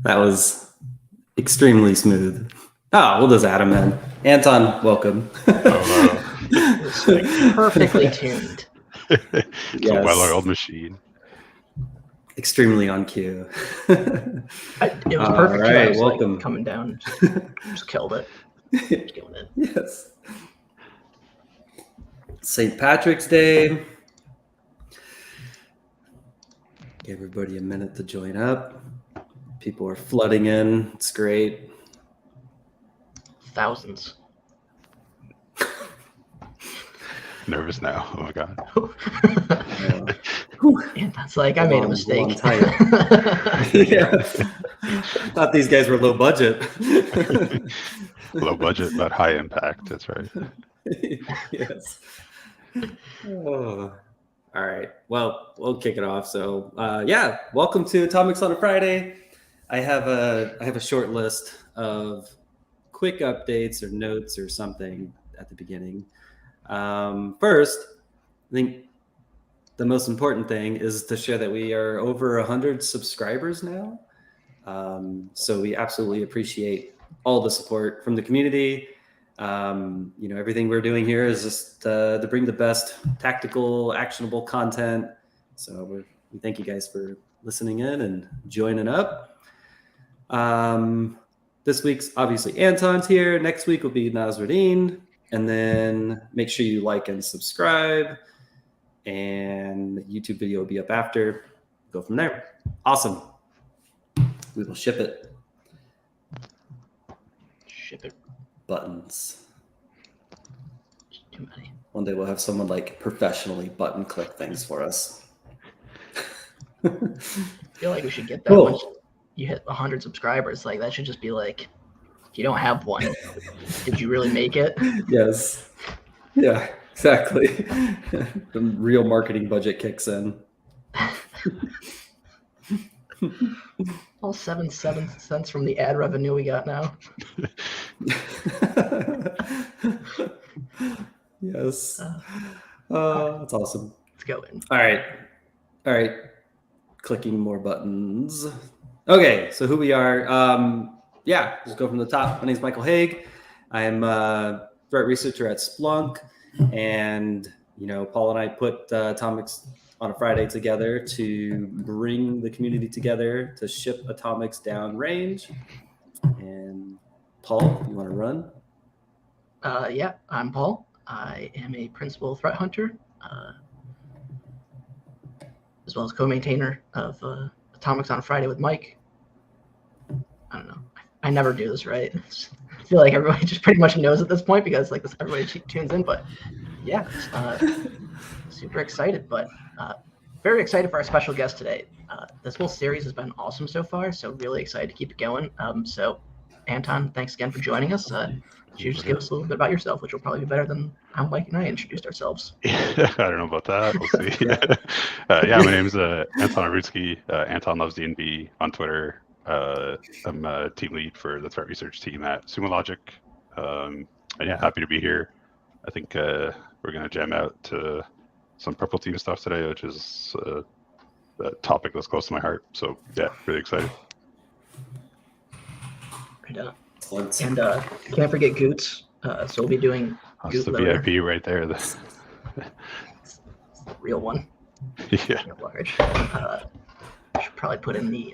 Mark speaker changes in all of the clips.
Speaker 1: That was extremely smooth. Oh, we'll just add him in. Anton, welcome.
Speaker 2: Hello.
Speaker 3: It's like perfectly tuned.
Speaker 2: It's a well-oiled machine.
Speaker 1: Extremely on cue.
Speaker 3: It was perfect.
Speaker 1: All right,
Speaker 3: I was
Speaker 1: welcome.
Speaker 3: like coming down, just killed it. Just killing it.
Speaker 1: Yes. St. Patrick's Day. Give everybody a minute to join up. People are flooding in. It's great.
Speaker 3: Thousands.
Speaker 2: Nervous now. Oh my god.
Speaker 3: And that's like I made a mistake.
Speaker 1: Yeah. Thought these guys were low budget.
Speaker 2: Low budget but high impact. That's right.
Speaker 1: Yes. Oh. All right. Well, we'll kick it off. So, yeah, welcome to Atomics on a Friday. I have a short list of quick updates or notes or something at the beginning. First, I think the most important thing is to share that we are over 100 subscribers now. So we absolutely appreciate all the support from the community. Everything we're doing here is just to bring the best tactical, actionable content. So we thank you guys for listening in and joining up. This week's obviously Anton's here. Next week will be Nasruddin. And then make sure you like and subscribe. And the YouTube video will be up after. Go from there. Awesome. We will ship it.
Speaker 3: Ship it.
Speaker 1: Buttons.
Speaker 3: Too many.
Speaker 1: One day we'll have someone like professionally button click things for us.
Speaker 3: I feel like we should get that
Speaker 1: Cool.
Speaker 3: once you hit 100 subscribers. Like that should just be like, if you don't have one, did you really make it?
Speaker 1: Yes. Yeah, exactly. The real marketing budget kicks in.
Speaker 3: All 7 cents from the ad revenue we got now.
Speaker 1: Yes. That's awesome.
Speaker 3: Let's go in.
Speaker 1: All right. Clicking more buttons. Okay, so who we are. Just go from the top. My name is Michael Haig. I'm a threat researcher at Splunk. And, Paul and I put Atomics on a Friday together to bring the community together to ship Atomics downrange. And Paul, you want to run?
Speaker 3: Yeah, I'm Paul. I am a principal threat hunter, as well as co-maintainer of Atomics on a Friday with Mike. I don't know. I never do this right. I feel like everybody just pretty much knows at this point because like this, everybody tunes in. But yeah, super excited. But very excited for our special guest today. This whole series has been awesome so far. So really excited to keep it going. So Anton, thanks again for joining us. You just give us a little bit about yourself, which will probably be better than how Mike and I introduced ourselves.
Speaker 2: I don't know about that. We'll see. My name is Anton Ovrutsky. Anton loves D&B on Twitter. I'm a team lead for the threat research team at Sumo Logic. Happy to be here. I think we're going to jam out to some Purple Team stuff today, which is a topic that's close to my heart. So yeah, really excited.
Speaker 3: Right on. And can't forget Goots. So we'll be doing
Speaker 2: That's the VIP right there.
Speaker 3: It's the real one.
Speaker 2: Yeah.
Speaker 3: Real large. I should probably put in the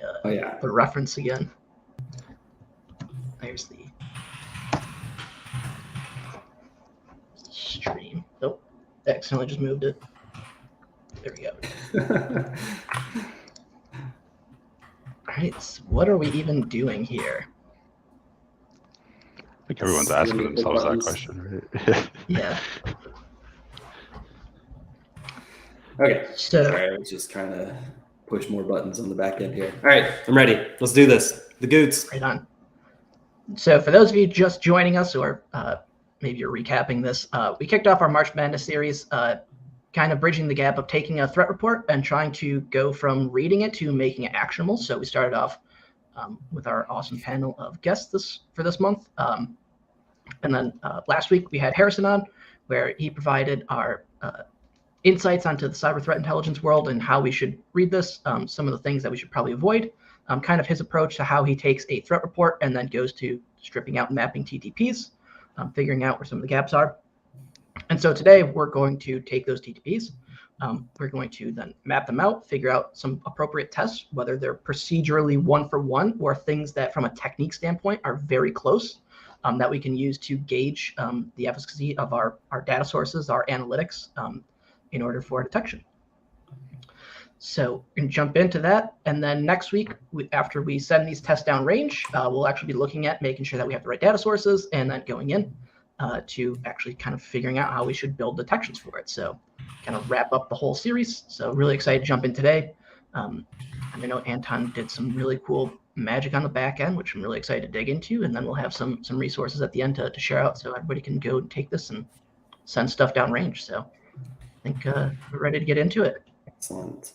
Speaker 3: reference again. There's the stream. Oh, accidentally just moved it. There we go. All right, so what are we even doing here?
Speaker 2: I think everyone's asking themselves that question, right?
Speaker 3: Yeah.
Speaker 1: Okay.
Speaker 3: So
Speaker 1: all right, let's just kind of push more buttons on the back end here. All right, I'm ready. Let's do this. The Goots.
Speaker 3: Right on. So for those of you just joining us, or maybe you're recapping this, we kicked off our March Madness series, kind of bridging the gap of taking a threat report and trying to go from reading it to making it actionable. So we started off with our awesome panel of guests for this month. And then last week we had Harrison on, where he provided our insights onto the cyber threat intelligence world and how we should read this, some of the things that we should probably avoid. kind of his approach to how he takes a threat report and then goes to stripping out and mapping TTPs, figuring out where some of the gaps are. And so today we're going to take those TTPs. We're going to then map them out, figure out some appropriate tests, whether they're procedurally one for one or things that from a technique standpoint are very close, that we can use to gauge the efficacy of our data sources, our analytics, in order for detection. So we can jump into that. And then next week, after we send these tests down range, we'll actually be looking at making sure that we have the right data sources and then going in to actually kind of figuring out how we should build detections for it. So kind of wrap up the whole series. So really excited to jump in today. I know Anton did some really cool magic on the back end, which I'm really excited to dig into. And then we'll have some resources at the end to share out so everybody can go and take this and send stuff down range. So I think we're ready to get into it.
Speaker 1: Excellent.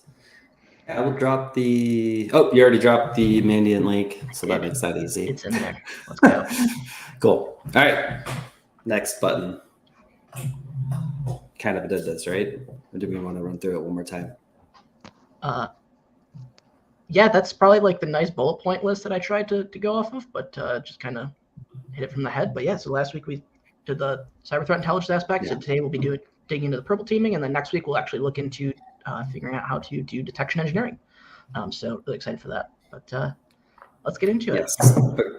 Speaker 1: I will drop the. Oh, you already dropped the Mandiant link, so that makes that easy.
Speaker 3: It's in there. Let's go.
Speaker 1: Cool. All right. Next button. Kind of did this, right? Or do we want to run through it one more time?
Speaker 3: Yeah, that's probably like the nice bullet point list that I tried to go off of, but just kind of hit it from the head. But yeah, so last week we did the cyber threat intelligence aspect.
Speaker 1: Yeah.
Speaker 3: So today we'll be digging into the purple teaming, and then next week we'll actually look into figuring out how to do detection engineering. So really excited for that. But let's get into it.
Speaker 1: Yes.
Speaker 3: I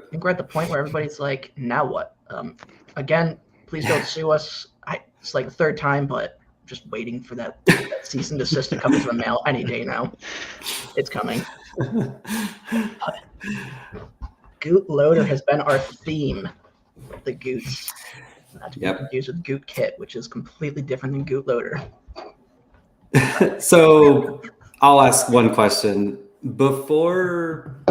Speaker 3: think we're at the point where everybody's like, now what? Again, please don't sue us. It's like the third time, but I'm just waiting for that cease and desist to come into the mail any day now. It's coming. Goot loader has been our theme. The Goots. Not to be confused with Goot kit, which is completely different than Goot loader.
Speaker 1: So I'll ask one question. Before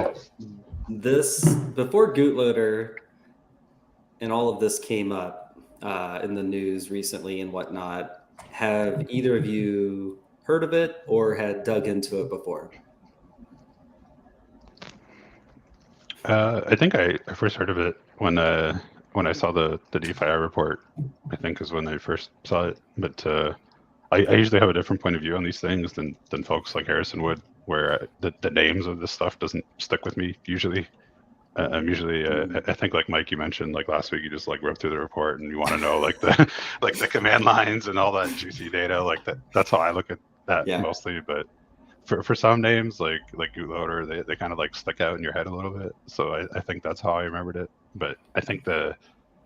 Speaker 1: Goot loader and all of this came up in the news recently and whatnot, have either of you heard of it or had dug into it before?
Speaker 2: I think I first heard of it when I saw the DeFi report. I think is when I first saw it. But I usually have a different point of view on these things than folks like Harrison would, where the names of this stuff doesn't stick with me usually. I'm usually I think like Mike, you mentioned like last week, you just like wrote through the report and you want to know like the like the command lines and all that juicy data. Like that's how I look at that mostly. But for some names like Goot loader, they kind of like stick out in your head a little bit. So I think that's how I remembered it. But I think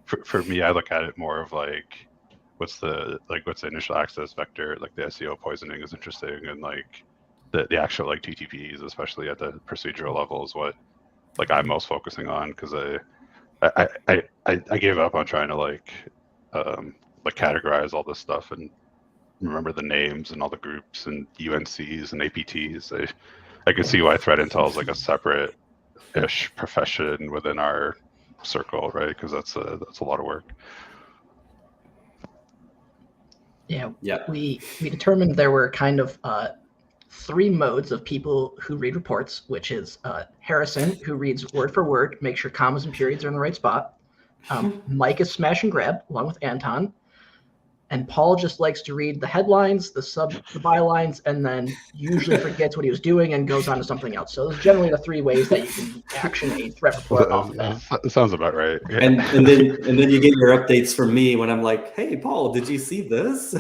Speaker 2: for me, I look at it more of like what's the initial access vector, like the SEO poisoning is interesting, and like the actual like TTPs, especially at the procedural level, is what like I'm most focusing on, because I gave up on trying to like categorize all this stuff and remember the names and all the groups and UNCs and APTs. I could see why threat intel is like a separate-ish profession within our circle, right? Because that's a lot of work.
Speaker 3: Yeah. We determined there were kind of three modes of people who read reports, which is Harrison, who reads word for word, make sure commas and periods are in the right spot. Mike is smash and grab, along with Anton. And Paul just likes to read the headlines, the bylines, and then usually forgets what he was doing and goes on to something else. So those are generally the three ways that you can action a threat report off of that.
Speaker 2: That sounds about right. Yeah.
Speaker 1: And then you get your updates from me when I'm like, hey, Paul, did you see this?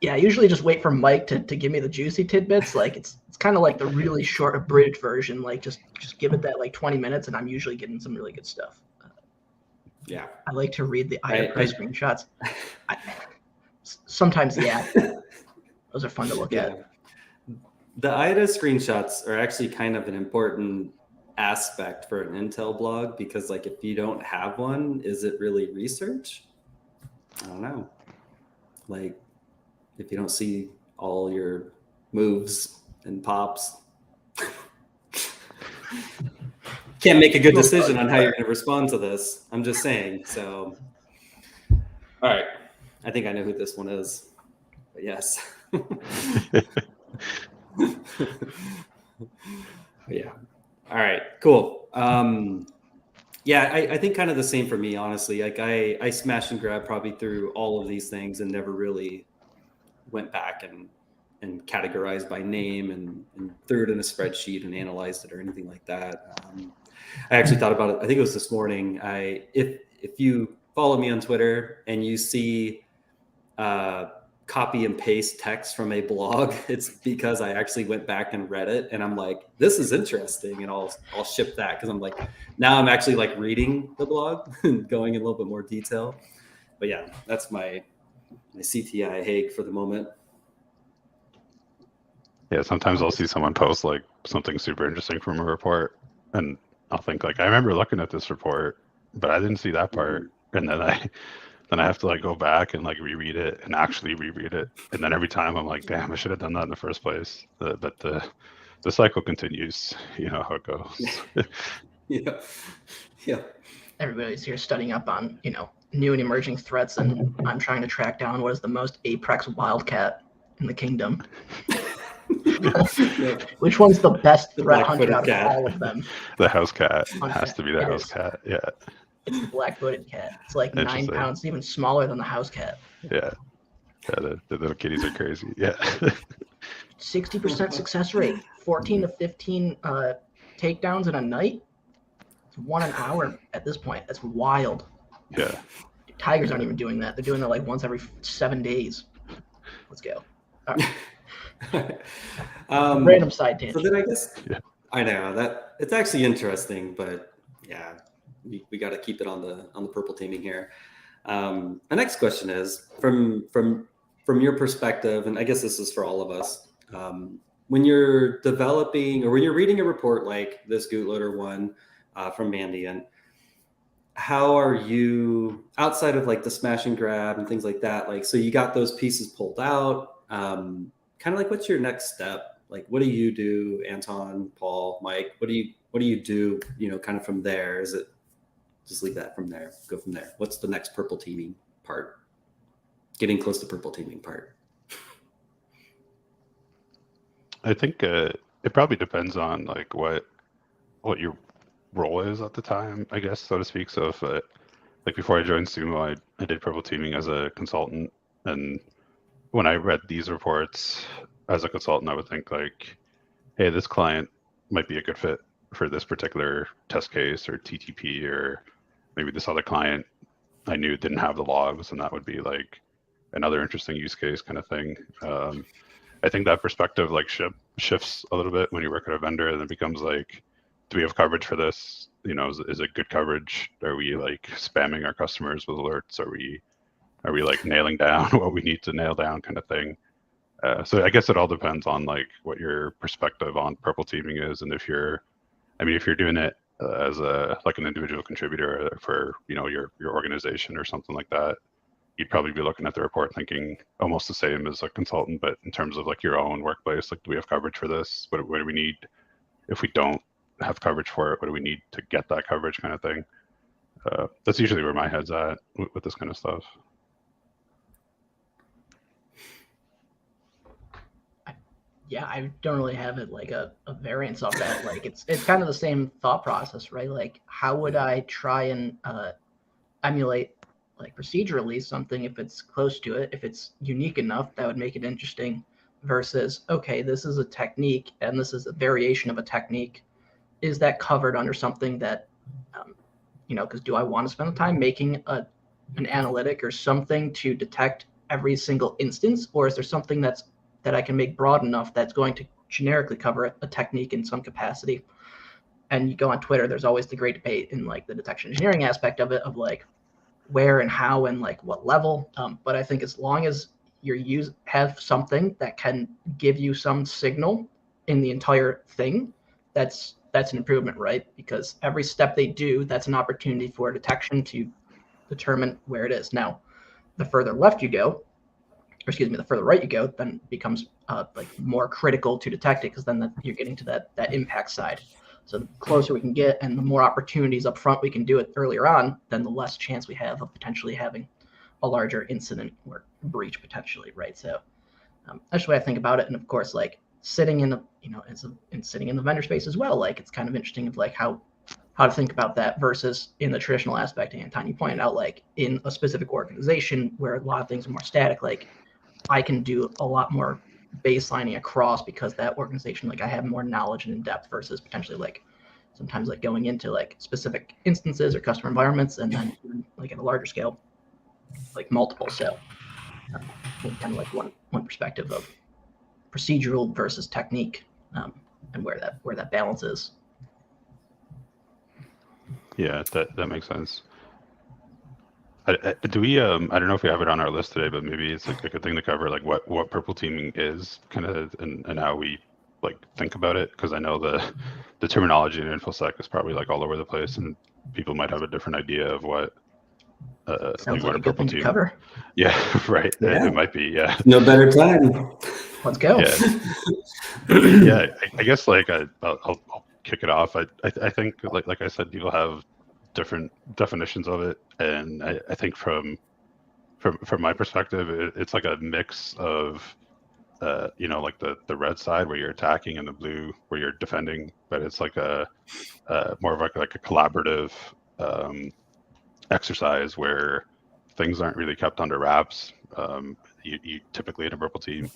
Speaker 3: Yeah, I usually just wait for Mike to give me the juicy tidbits. Like it's kind of like the really short abridged version. Like just give it that like 20 minutes, and I'm usually getting some really good stuff.
Speaker 1: Yeah,
Speaker 3: I like to read the IDA screenshots. Sometimes, yeah, those are fun to look at.
Speaker 1: The IDA screenshots are actually kind of an important aspect for an Intel blog, because like if you don't have one, is it really research? I don't know. Like if you don't see all your moves and pops, can't make a good decision on how you're going to respond to this. I'm just saying. So, all right. I think I know who this one is, but yes. Yeah. All right, cool. Yeah, I think kind of the same for me, honestly. Like I smash and grab probably through all of these things and never really went back and and categorized by name and threw it in a spreadsheet and analyzed it or anything like that. I actually thought about it. I think it was this morning. If you follow me on Twitter and you see copy and paste text from a blog, it's because I actually went back and read it, and I'm like, this is interesting, and I'll ship that because I'm like, now I'm actually like reading the blog and going in a little bit more detail. But yeah, that's my CTI Hague for the moment.
Speaker 2: Yeah, sometimes I'll see someone post like something super interesting from a report, and I'll think like, I remember looking at this report, but I didn't see that part, and then I have to like go back and like reread it and actually reread it, and then every time I'm like, damn, I should have done that in the first place. But the cycle continues. You know how it goes.
Speaker 1: Yeah.
Speaker 3: Everybody's here studying up on new and emerging threats, and I'm trying to track down what is the most apex wildcat in the kingdom. Which one's the best threat hunter out of all of them?
Speaker 2: The house cat has to be the house cat. Yeah.
Speaker 3: It's the black-footed cat. It's like 9 pounds, even smaller than the house cat.
Speaker 2: Yeah. The little kitties are crazy. Yeah.
Speaker 3: 60% success rate, 14 to 15 takedowns in a night. It's 1 an hour at this point. That's wild.
Speaker 2: Yeah.
Speaker 3: Tigers aren't even doing that. They're doing it like once every 7 days. Let's go. All right. Random side tangent.
Speaker 1: So then I guess I know that it's actually interesting, but yeah, we got to keep it on the purple teaming here. My next question is from your perspective, and I guess this is for all of us. When you're developing or when you're reading a report like this Gootloader one from Mandiant, how are you outside of like the smash and grab and things like that? Like, so you got those pieces pulled out. Kind of like, what's your next step? Like, what do you do, Anton, Paul, Mike? What do you do? Kind of from there. Is it just leave that from there? Go from there. What's the next purple teaming part? Getting close to purple teaming part.
Speaker 2: I think it probably depends on like what your role is at the time, I guess, so to speak. So if like before I joined Sumo, I did purple teaming as a consultant, and when I read these reports as a consultant, I would think like, hey, this client might be a good fit for this particular test case or TTP, or maybe this other client I knew didn't have the logs, and that would be like another interesting use case kind of thing. I think that perspective like shifts a little bit when you work at a vendor, and it becomes like, do we have coverage for this? Is it good coverage? Are we like spamming our customers with alerts? Are we like nailing down what we need to nail down kind of thing? So I guess it all depends on like what your perspective on purple teaming is, and if you're doing it as like an individual contributor for your organization or something like that, you'd probably be looking at the report thinking almost the same as a consultant, but in terms of like your own workplace, like, do we have coverage for this? What do we need? If we don't have coverage for it, what do we need to get that coverage kind of thing? That's usually where my head's at with this kind of stuff.
Speaker 3: Yeah, I don't really have it like a variance of that. Like it's kind of the same thought process, right? Like, how would I try and emulate like procedurally something if it's close to it, if it's unique enough that would make it interesting, versus, okay, this is a technique and this is a variation of a technique. Is that covered under something that, because do I want to spend the time making an analytic or something to detect every single instance, or is there something that I can make broad enough that's going to generically cover a technique in some capacity? And you go on Twitter, there's always the great debate in like the detection engineering aspect of it, of like where and how and like what level. But I think as long as you have something that can give you some signal in the entire thing, that's an improvement, right? Because every step they do, that's an opportunity for detection to determine where it is. Now, the further left you go, the further right you go, then it becomes like more critical to detect it, because then you're getting to that impact side. So the closer we can get and the more opportunities up front we can do it earlier on, then the less chance we have of potentially having a larger incident or breach potentially, right? So that's the way I think about it. And of course, like sitting in sitting in the vendor space as well, like it's kind of interesting of like how to think about that versus in the traditional aspect. Anton, you pointed out, like in a specific organization where a lot of things are more static, like I can do a lot more baselining across because that organization, like I have more knowledge and in depth versus potentially like sometimes like going into like specific instances or customer environments, and then like at a larger scale, like multiple. So kind of like one perspective of procedural versus technique, and where that balance is.
Speaker 2: Yeah, that makes sense. Do we? I don't know if we have it on our list today, but maybe it's like a good thing to cover, like what purple teaming is, kind of, and how we like think about it. Because I know the terminology in InfoSec is probably like all over the place, and people might have a different idea of what.
Speaker 3: Sounds
Speaker 2: what
Speaker 3: like a good thing to cover.
Speaker 2: Yeah, right.
Speaker 1: Yeah.
Speaker 2: It might be. Yeah.
Speaker 1: No better time.
Speaker 3: Let's go.
Speaker 2: Yeah. I guess like I'll kick it off. I think like I said, people have different definitions of it, and I think from my perspective, it's like a mix of like the red side where you're attacking and the blue where you're defending, but it's like a more of like a collaborative exercise where things aren't really kept under wraps. You typically in a purple team,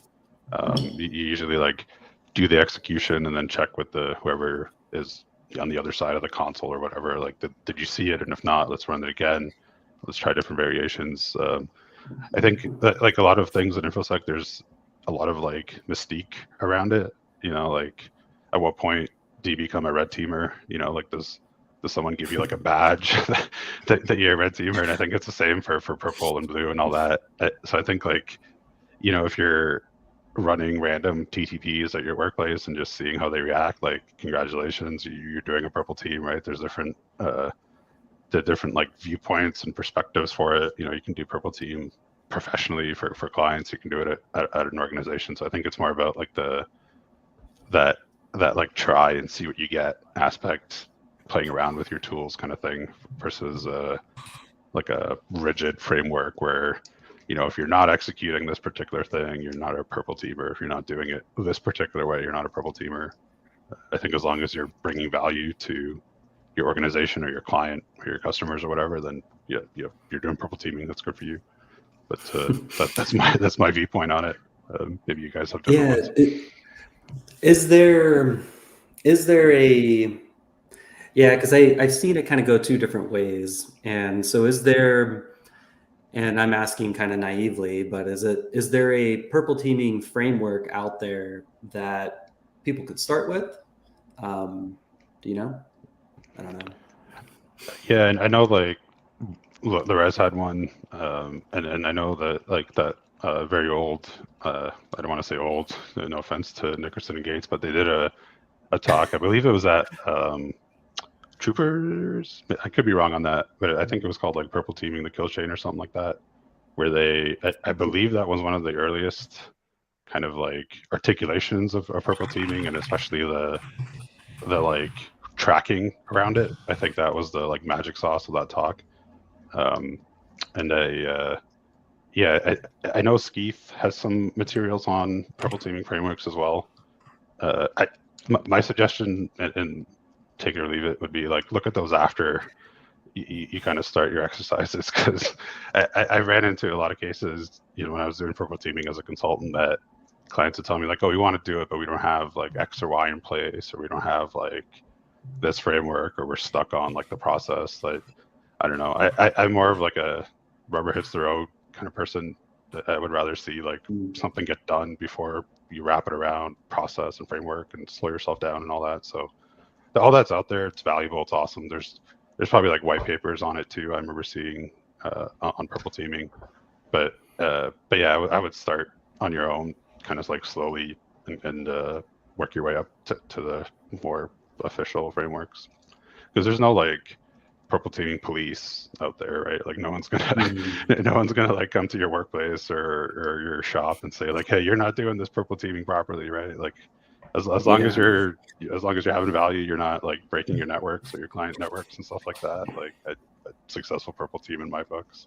Speaker 2: you usually like do the execution and then check with whoever is on the other side of the console or whatever. Like, did you see it? And if not, let's run it again. Let's try different variations. I think that like a lot of things in InfoSec, there's a lot of like mystique around it. Like at what point do you become a red teamer? Like does someone give you like a badge that you're a red teamer? And I think it's the same for purple and blue and all that. So I think like, if you're running random TTPs at your workplace and just seeing how they react, like congratulations, you're doing a purple team, right? There's different like viewpoints and perspectives for it. You can do purple team professionally for clients. You can do it at an organization. So I think it's more about like that like try and see what you get aspect, playing around with your tools kind of thing, versus like a rigid framework where if you're not executing this particular thing, you're not a purple teamer. If you're not doing it this particular way, you're not a purple teamer. I think as long as you're bringing value to your organization or your client or your customers or whatever, then you're doing purple teaming. That's good for you. But that's my viewpoint on it. Maybe you guys have different ones.
Speaker 1: Is there a because I've seen it kind of go two different ways, and so is there, and I'm asking kind of naively, but is there a purple teaming framework out there that people could start with? Do you know? I don't know.
Speaker 2: Yeah, and I know like the Res had one, and I know that like that very old. I don't want to say old. No offense to Nickerson and Gates, but they did a talk. I believe it was at Troopers. I could be wrong on that, but I think it was called like Purple Teaming the Kill Chain or something like that, where I believe that was one of the earliest kind of like articulations of purple teaming, and especially the like tracking around it. I think that was the like magic sauce of that talk. And I know Skeeth has some materials on purple teaming frameworks as well. My suggestion, and take it or leave it, would be like look at those after you kind of start your exercises, because I ran into a lot of cases, when I was doing purple teaming as a consultant, that clients would tell me like, oh, we want to do it, but we don't have like X or Y in place, or we don't have like this framework, or we're stuck on like the process. Like, I don't know. I'm more of like a rubber hits the road kind of person. I would rather see like something get done before you wrap it around process and framework and slow yourself down and all that. So all that's out there. It's valuable. It's awesome. There's probably like white papers on it too. I remember seeing on purple teaming, but yeah, I would start on your own, kind of like slowly and work your way up to the more official frameworks, because there's no like purple teaming police out there, right? Like no one's gonna like come to your workplace or your shop and say like, hey, you're not doing this purple teaming properly, right? Like as long as you're having value, you're not like breaking your networks or your client networks and stuff like that. Like a successful purple team in my books.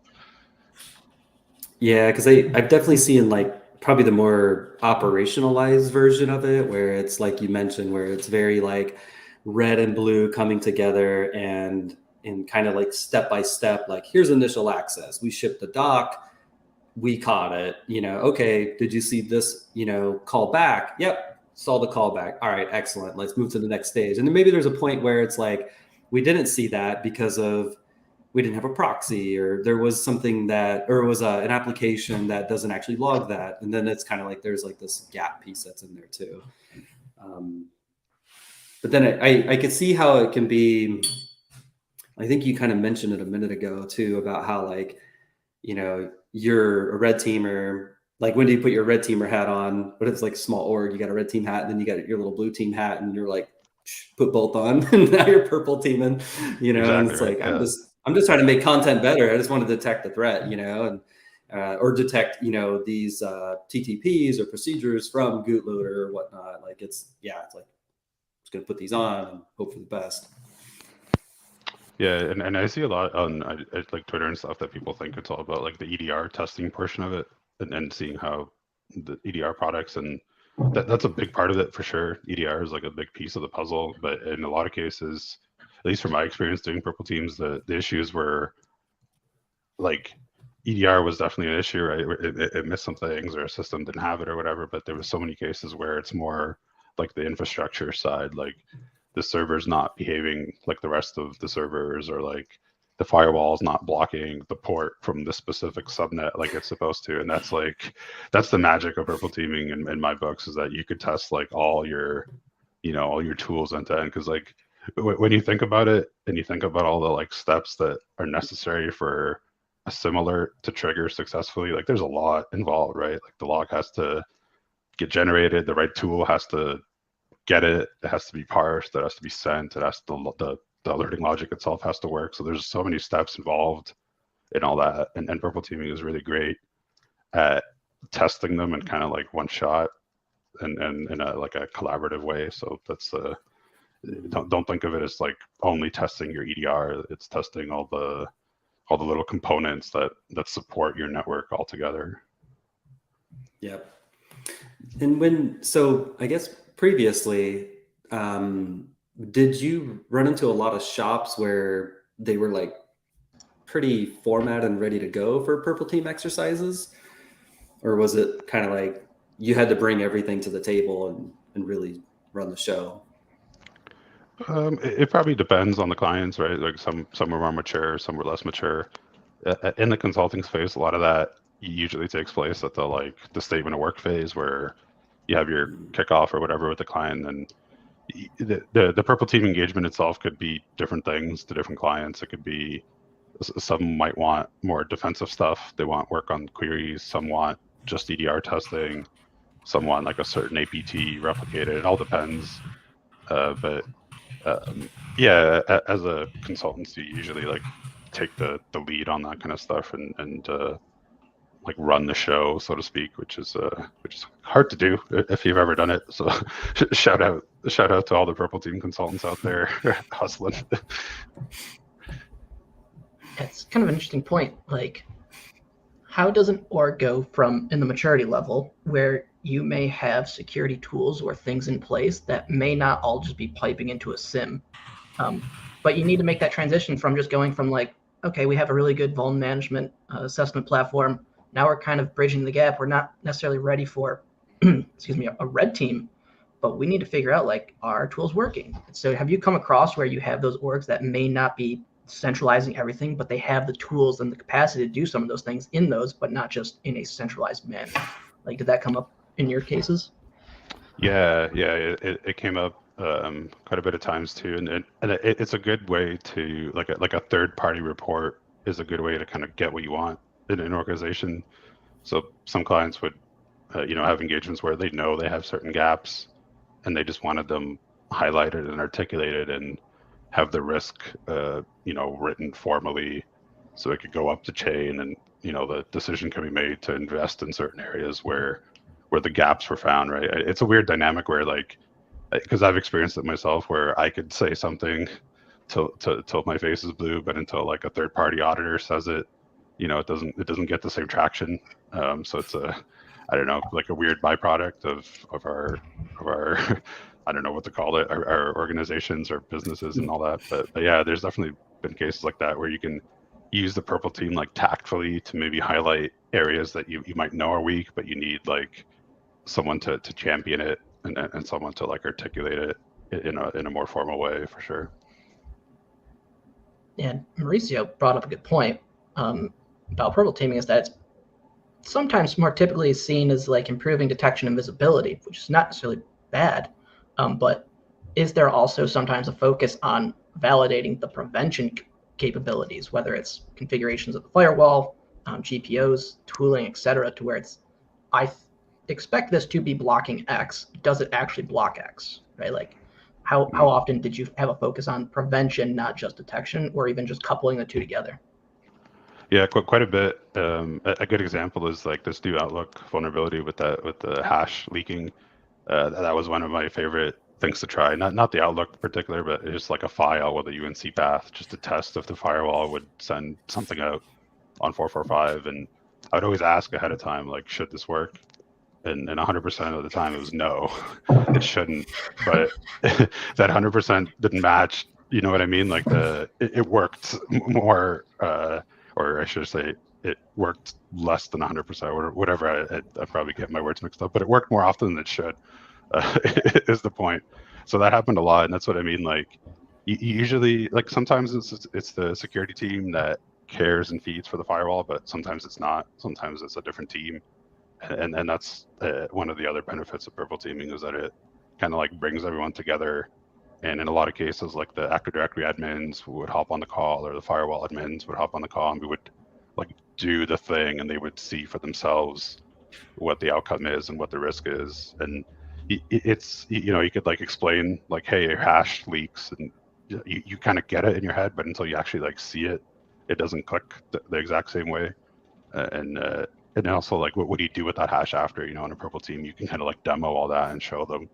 Speaker 1: Yeah, because I've definitely seen like probably the more operationalized version of it, where it's like you mentioned, where it's very like red and blue coming together and kind of like step by step, like here's initial access. We ship the doc, we caught it, okay, did you see this, call back? Yep, saw the call back. All right, excellent. Let's move to the next stage. And then maybe there's a point where it's like, we didn't see that because we didn't have a proxy, or there was something or it was an application that doesn't actually log that. And then it's kind of like, there's like this gap piece that's in there too. But then I could see how it can be. I think you kind of mentioned it a minute ago too, about how like, you're a red teamer. Like, when do you put your red teamer hat on? But it's like a small org, you got a red team hat, and then you got your little blue team hat, and you're like, put both on, and now you're purple teaming,
Speaker 2: Exactly,
Speaker 1: and it's
Speaker 2: right,
Speaker 1: like, I'm just trying to make content better. I just want to detect the threat, and or detect, these TTPs or procedures from Gootloader or whatnot. Like, it's like, just gonna put these on and hope for the best.
Speaker 2: Yeah, and I see a lot on like Twitter and stuff that people think it's all about like the EDR testing portion of it, and seeing how the EDR products, and that's a big part of it for sure. EDR is like a big piece of the puzzle, but in a lot of cases, at least from my experience doing purple teams, the issues were like EDR was definitely an issue, right? It missed some things, or a system didn't have it or whatever, but there was so many cases where it's more like the infrastructure side, like the server's not behaving like the rest of the servers, or like the firewall is not blocking the port from the specific subnet like it's supposed to. And that's the magic of purple teaming in my books, is that you could test like all your tools end to end. Because like when you think about it, and you think about all the like steps that are necessary for a similar to trigger successfully, like there's a lot involved, right? Like the log has to get generated, the right tool has to get it, it has to be parsed, it has to be sent, it has to, the alerting logic itself has to work. So there's so many steps involved in all that, and purple teaming is really great at testing them in kind of like one shot, and in a like a collaborative way. So that's don't think of it as like only testing your EDR. It's testing all the little components that support your network all together.
Speaker 1: Yep. And so I guess previously, did you run into a lot of shops where they were like pretty formatted and ready to go for purple team exercises? Or was it kind of like you had to bring everything to the table and really run the show?
Speaker 2: It probably depends on the clients, right? Like some are more mature, some were less mature. In the consulting space, a lot of that usually takes place at the statement of work phase, where you have your kickoff or whatever with the client. And the purple team engagement itself could be different things to different clients. It could be, some might want more defensive stuff. They want work on queries. Some want just EDR testing. Some want like a certain APT replicated. It all depends. But yeah, as a consultancy, usually like take the lead on that kind of stuff, and like run the show, so to speak, which is hard to do if you've ever done it. So shout out to all the purple team consultants out there hustling.
Speaker 3: It's kind of an interesting point. Like, how does an org go from in the maturity level where you may have security tools or things in place that may not all just be piping into a SIM, but you need to make that transition from just going from like, okay, we have a really good vuln management assessment platform. Now we're kind of bridging the gap. We're not necessarily ready for, excuse me, a red team, but we need to figure out like, are our tools working? So have you come across where you have those orgs that may not be centralizing everything, but they have the tools and the capacity to do some of those things in those, but not just in a centralized manner? Like, did that come up in your cases?
Speaker 2: Yeah, it came up quite a bit of times too, and it's a good way to like a third party report is a good way to kind of get what you want in an organization. So some clients would have engagements where they know they have certain gaps, and they just wanted them highlighted and articulated, and have the risk written formally, so it could go up the chain, and the decision can be made to invest in certain areas where the gaps were found, right? It's a weird dynamic where, like, because I've experienced it myself, where I could say something till my face is blue, but until like a third party auditor says it, it doesn't get the same traction. So it's I don't know, like a weird byproduct of our I don't know what to call it, our organizations or businesses and all that. But yeah, there's definitely been cases like that where you can use the purple team like tactfully to maybe highlight areas that you might know are weak, but you need like someone to champion it and someone to like articulate it in a more formal way, for sure.
Speaker 3: And Mauricio brought up a good point about purple teaming, is that it's sometimes more typically seen as like improving detection and visibility, which is not necessarily bad. But is there also sometimes a focus on validating the prevention capabilities, whether it's configurations of the firewall, GPOs, tooling, etc., to where it's, expect this to be blocking X. Does it actually block X? Right? Like, how often did you have a focus on prevention, not just detection, or even just coupling the two together?
Speaker 2: Yeah, quite a bit. A good example is like this new Outlook vulnerability with the hash leaking. That was one of my favorite things to try. Not the Outlook in particular, but just like a file with a UNC path, just to test if the firewall would send something out on 445. And I would always ask ahead of time, like, should this work? And 100% of the time it was no, it shouldn't. But that 100% didn't match. You know what I mean? Like it worked more, or I should say, it worked less than 100% or whatever. I probably get my words mixed up, but it worked more often than it should. Is the point. So that happened a lot, and that's what I mean. Like usually, like sometimes it's the security team that cares and feeds for the firewall, but sometimes it's not. Sometimes it's a different team. And that's one of the other benefits of purple teaming, is that it kind of like brings everyone together. And in a lot of cases, like the Active Directory admins would hop on the call, or the firewall admins would hop on the call, and we would like do the thing, and they would see for themselves what the outcome is and what the risk is. And it's, you know, you could like explain like, hey, your hash leaks, and you kind of get it in your head, but until you actually like see it, it doesn't click the exact same way. And also, like, what do you do with that hash after? You know, in a purple team, you can kind of like demo all that and show them.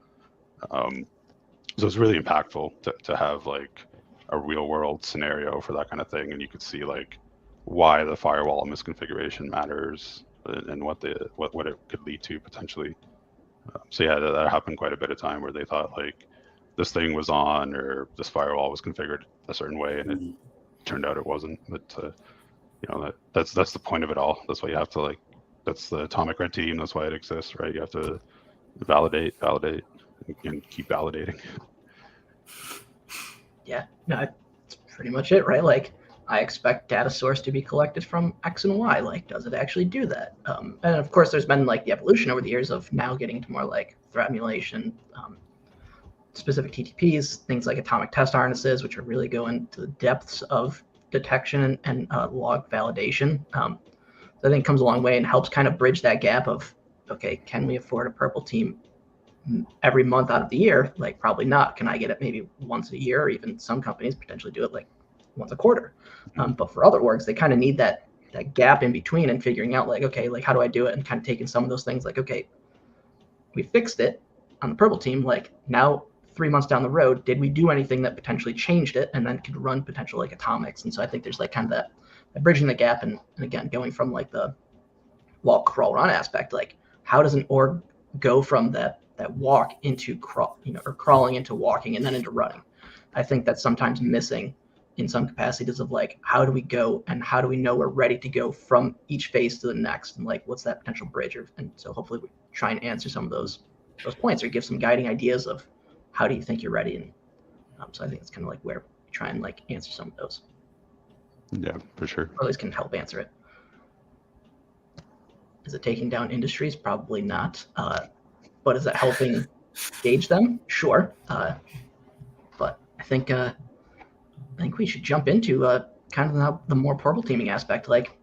Speaker 2: So it's really impactful to have like a real world scenario for that kind of thing, and you could see like why the firewall misconfiguration matters and what it could lead to potentially. So yeah, that happened quite a bit of time where they thought like this thing was on, or this firewall was configured a certain way, and it turned out it wasn't. But you know, that's the point of it all. That's why you have to like. That's the atomic red team. That's why it exists, right? You have to validate, and keep validating.
Speaker 3: Yeah, no, that's pretty much it, right? Like, I expect data source to be collected from X and Y. Like, does it actually do that? And of course, there's been like the evolution over the years of now getting to more like threat emulation, specific TTPs, things like atomic test harnesses, which are really going to the depths of detection and log validation. So I think it comes a long way and helps kind of bridge that gap of, okay, can we afford a purple team every month out of the year? Like, probably not. Can I get it maybe once a year, or even some companies potentially do it like once a quarter? But for other orgs, they kind of need that gap in between and figuring out like, okay, like how do I do it? And kind of taking some of those things like, okay, we fixed it on the purple team. Like, now 3 months down the road, did we do anything that potentially changed it and then could run potential like atomics? And so I think there's like kind of that bridging the gap, and again, going from like the walk, crawl, run aspect, like how does an org go from that walk into crawl, you know, or crawling into walking and then into running? I think that's sometimes missing in some capacities of like, how do we go and how do we know we're ready to go from each phase to the next, and like what's that potential bridge? And so hopefully we try and answer some of those points, or give some guiding ideas of how do you think you're ready. And so I think it's kind of like where we try and like answer some of those.
Speaker 2: Yeah, for sure.
Speaker 3: Or at least can help answer it. Is it taking down industries? Probably not. But is that helping gauge them? Sure. But I think we should jump into kind of the more purple teaming aspect. Like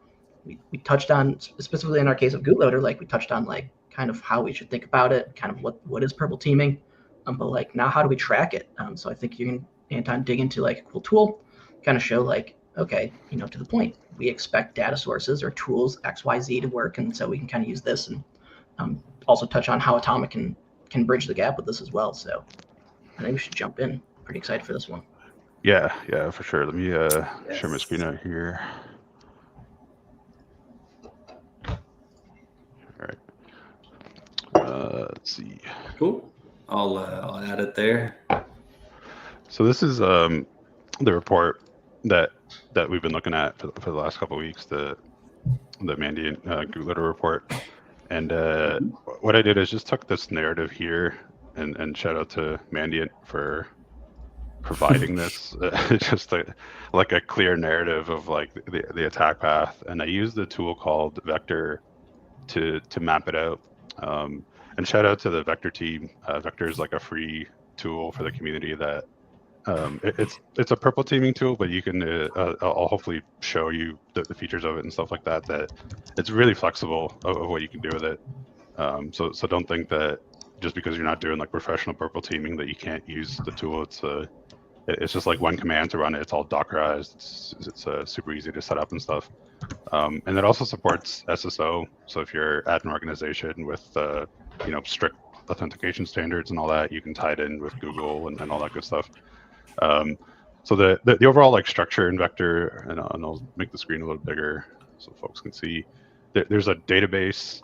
Speaker 3: we touched on, specifically in our case of Gootloader, like we touched on like kind of how we should think about it, kind of what is purple teaming. But like now, how do we track it? So I think you can, Anton, dig into like a cool tool, kind of show like, okay, you know, to the point, we expect data sources or tools XYZ to work, and so we can kind of use this, and also touch on how Atomic can bridge the gap with this as well. So I think we should jump in. Pretty excited for this one.
Speaker 2: Yeah, for sure. Let me share my screen out here. All right. Let's see.
Speaker 1: Cool. I'll add it there.
Speaker 2: So this is the report that we've been looking at for the last couple of weeks. Mandiant Gootloader report. And what I did is just took this narrative here, and shout out to Mandiant for providing this, just like a clear narrative of like the attack path. And I used a tool called Vectr to map it out. And shout out to the Vectr team. Vectr is like a free tool for the community that it's a purple teaming tool, but you can I'll hopefully show you the features of it and stuff like that. That it's really flexible of what you can do with it. So don't think that just because you're not doing like professional purple teaming that you can't use the tool. It's just like one command to run it. It's all Dockerized. It's super easy to set up and stuff. And it also supports SSO. So if you're at an organization with strict authentication standards and all that, you can tie it in with Google and all that good stuff. So the overall like structure in Vectr, and I'll make the screen a little bigger so folks can see. There's a database,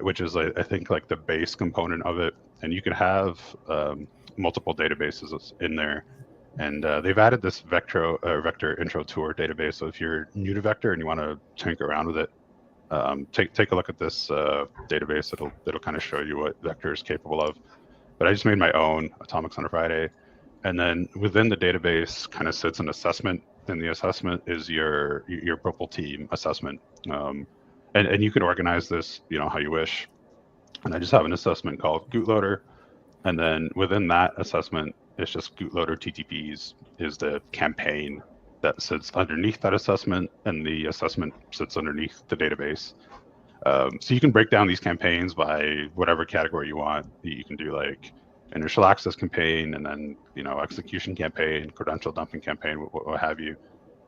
Speaker 2: which is I think like the base component of it, and you can have multiple databases in there. And they've added this Vectr intro tour database. So if you're new to Vectr and you want to tinker around with it, take a look at this database. It'll kind of show you what Vectr is capable of. But I just made my own Atomics on a Friday, and then within the database kind of sits an assessment, and the assessment is your purple team assessment. And you can organize this how you wish. And I just have an assessment called Gootloader, and then within that assessment, it's just Gootloader TTPs is the campaign that sits underneath that assessment, and the assessment sits underneath the database. So you can break down these campaigns by whatever category you want. You can do like initial access campaign, and then execution campaign, credential dumping campaign, what have you.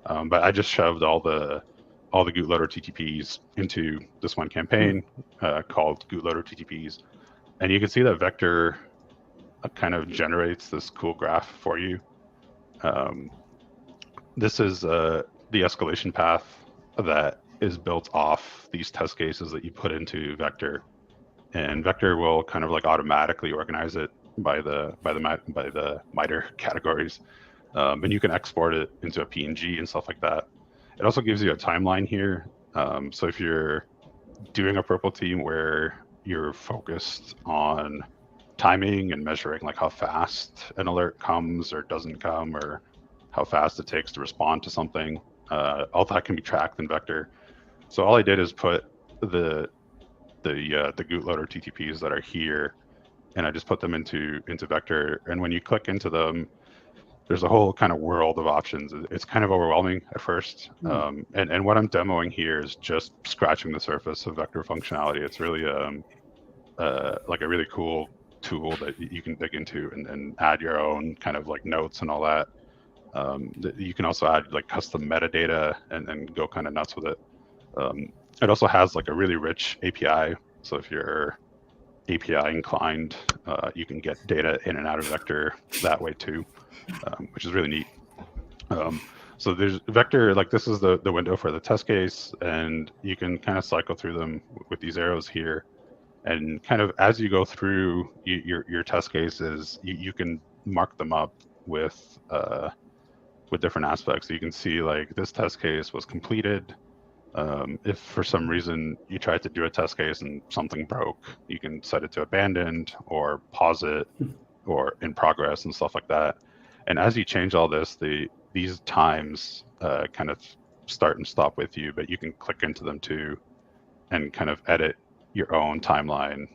Speaker 2: But I just shoved all the Gootloader TTPs into this one campaign called Gootloader TTPs, and you can see that Vectr kind of generates this cool graph for you. This is the escalation path that is built off these test cases that you put into Vectr, and Vectr will kind of like automatically organize it by the MITRE categories, and you can export it into a PNG and stuff like that. It also gives you a timeline here. So if you're doing a purple team where you're focused on timing and measuring like how fast an alert comes or doesn't come, or how fast it takes to respond to something, all that can be tracked in Vectr. So all I did is put the Gootloader TTPs that are here, and I just put them into Vectr. And when you click into them, there's a whole kind of world of options. It's kind of overwhelming at first. And what I'm demoing here is just scratching the surface of Vectr functionality. It's really like a really cool tool that you can dig into and add your own kind of like notes and all that. You can also add like custom metadata and go kind of nuts with it. It also has like a really rich API. So if you're API inclined, you can get data in and out of Vectr that way too, which is really neat. So there's Vectr, like this is the window for the test case, and you can kind of cycle through them with these arrows here. And kind of as you go through your test cases, you can mark them up with different aspects. So you can see like this test case was completed. If for some reason you tried to do a test case and something broke, you can set it to abandoned or pause it or in progress and stuff like that. And as you change all this, these times kind of start and stop with you, but you can click into them too and kind of edit your own timeline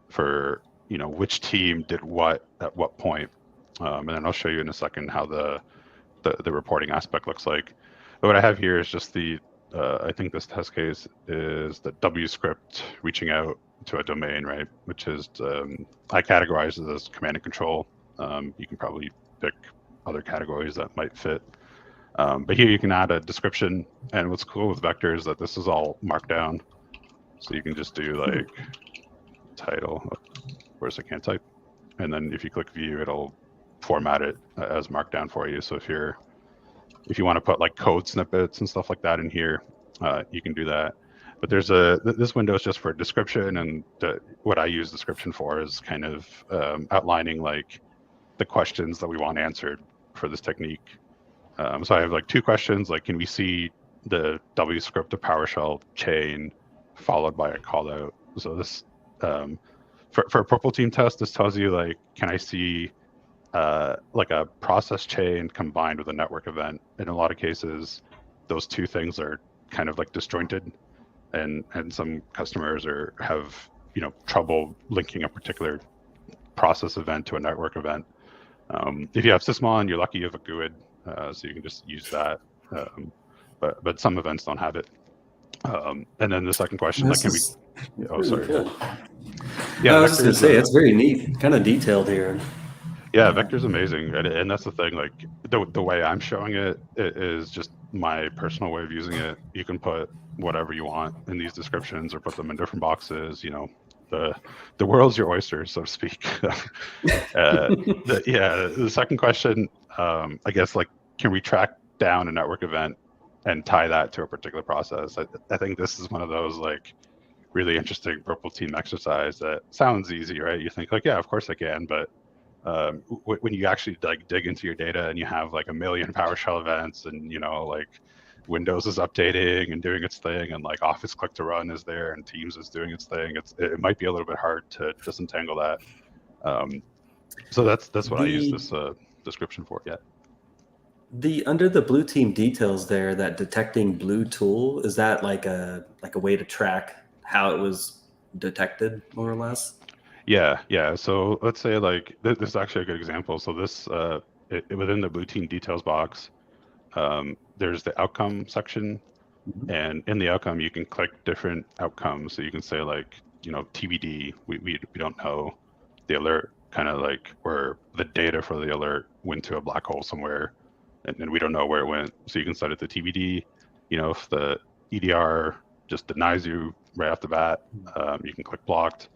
Speaker 2: for which team did what at what point. And then I'll show you in a second how the reporting aspect looks like. But what I have here is just I think this test case is the W script reaching out to a domain, right? Which is, I categorize it as command and control. You can probably pick other categories that might fit. But here you can add a description. And what's cool with Vectr is that this is all markdown. So you can just do like title, of course I can't type. And then if you click view, it'll format it as markdown for you. So if you want to put like code snippets and stuff like that in here, you can do that. But there's this window is just for description, and what I use description for is kind of outlining like the questions that we want answered for this technique. So I have like two questions, like can we see the W script of PowerShell chain followed by a callout. So this for a purple team test, this tells you like, can I see like a process chain combined with a network event? In a lot of cases, those two things are kind of like disjointed, and some customers have trouble linking a particular process event to a network event. If you have Sysmon, you're lucky you have a GUID, so you can just use that. But some events don't have it. And then the second question, like, can we? Oh, sorry.
Speaker 1: Good.
Speaker 2: Yeah,
Speaker 1: I was just gonna say it's very neat, kind of detailed here.
Speaker 2: Yeah, Vectr's amazing, and that's the thing. Like the way I'm showing it is just my personal way of using it. You can put whatever you want in these descriptions or put them in different boxes. The world's your oyster, so to speak. The second question, I guess, like, can we track down a network event and tie that to a particular process? I think this is one of those like really interesting purple team exercise that sounds easy, right? You think like, yeah, of course I can, but when you actually like dig into your data and you have like a million PowerShell events, and like Windows is updating and doing its thing, and like Office click to run is there and Teams is doing its thing, it might be a little bit hard to disentangle that. So that's what I use this description for. Yeah.
Speaker 1: Under the blue team details there, that detecting blue tool, is that like a way to track how it was detected, more or less?
Speaker 2: Yeah. So let's say like this is actually a good example. So this within the blue team details box, there's the outcome section, and in the outcome you can click different outcomes. So you can say like TBD. We don't know the alert, kind of like where the data for the alert went to a black hole somewhere, and we don't know where it went. So you can set it to TBD. If the EDR just denies you right off the bat, you can click blocked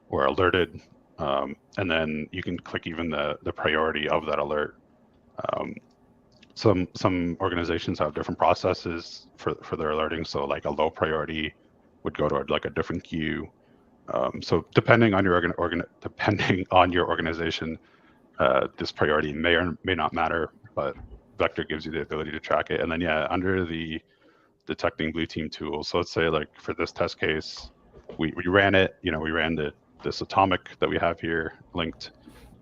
Speaker 2: or alerted, and then you can click even the priority of that alert. Some organizations have different processes for their alerting. So like a low priority would go to like a different queue. So depending on your organization, this priority may or may not matter, but Vectr gives you the ability to track it. And then under the detecting blue team tools. So let's say like for this test case, we ran it. We ran this atomic that we have here linked,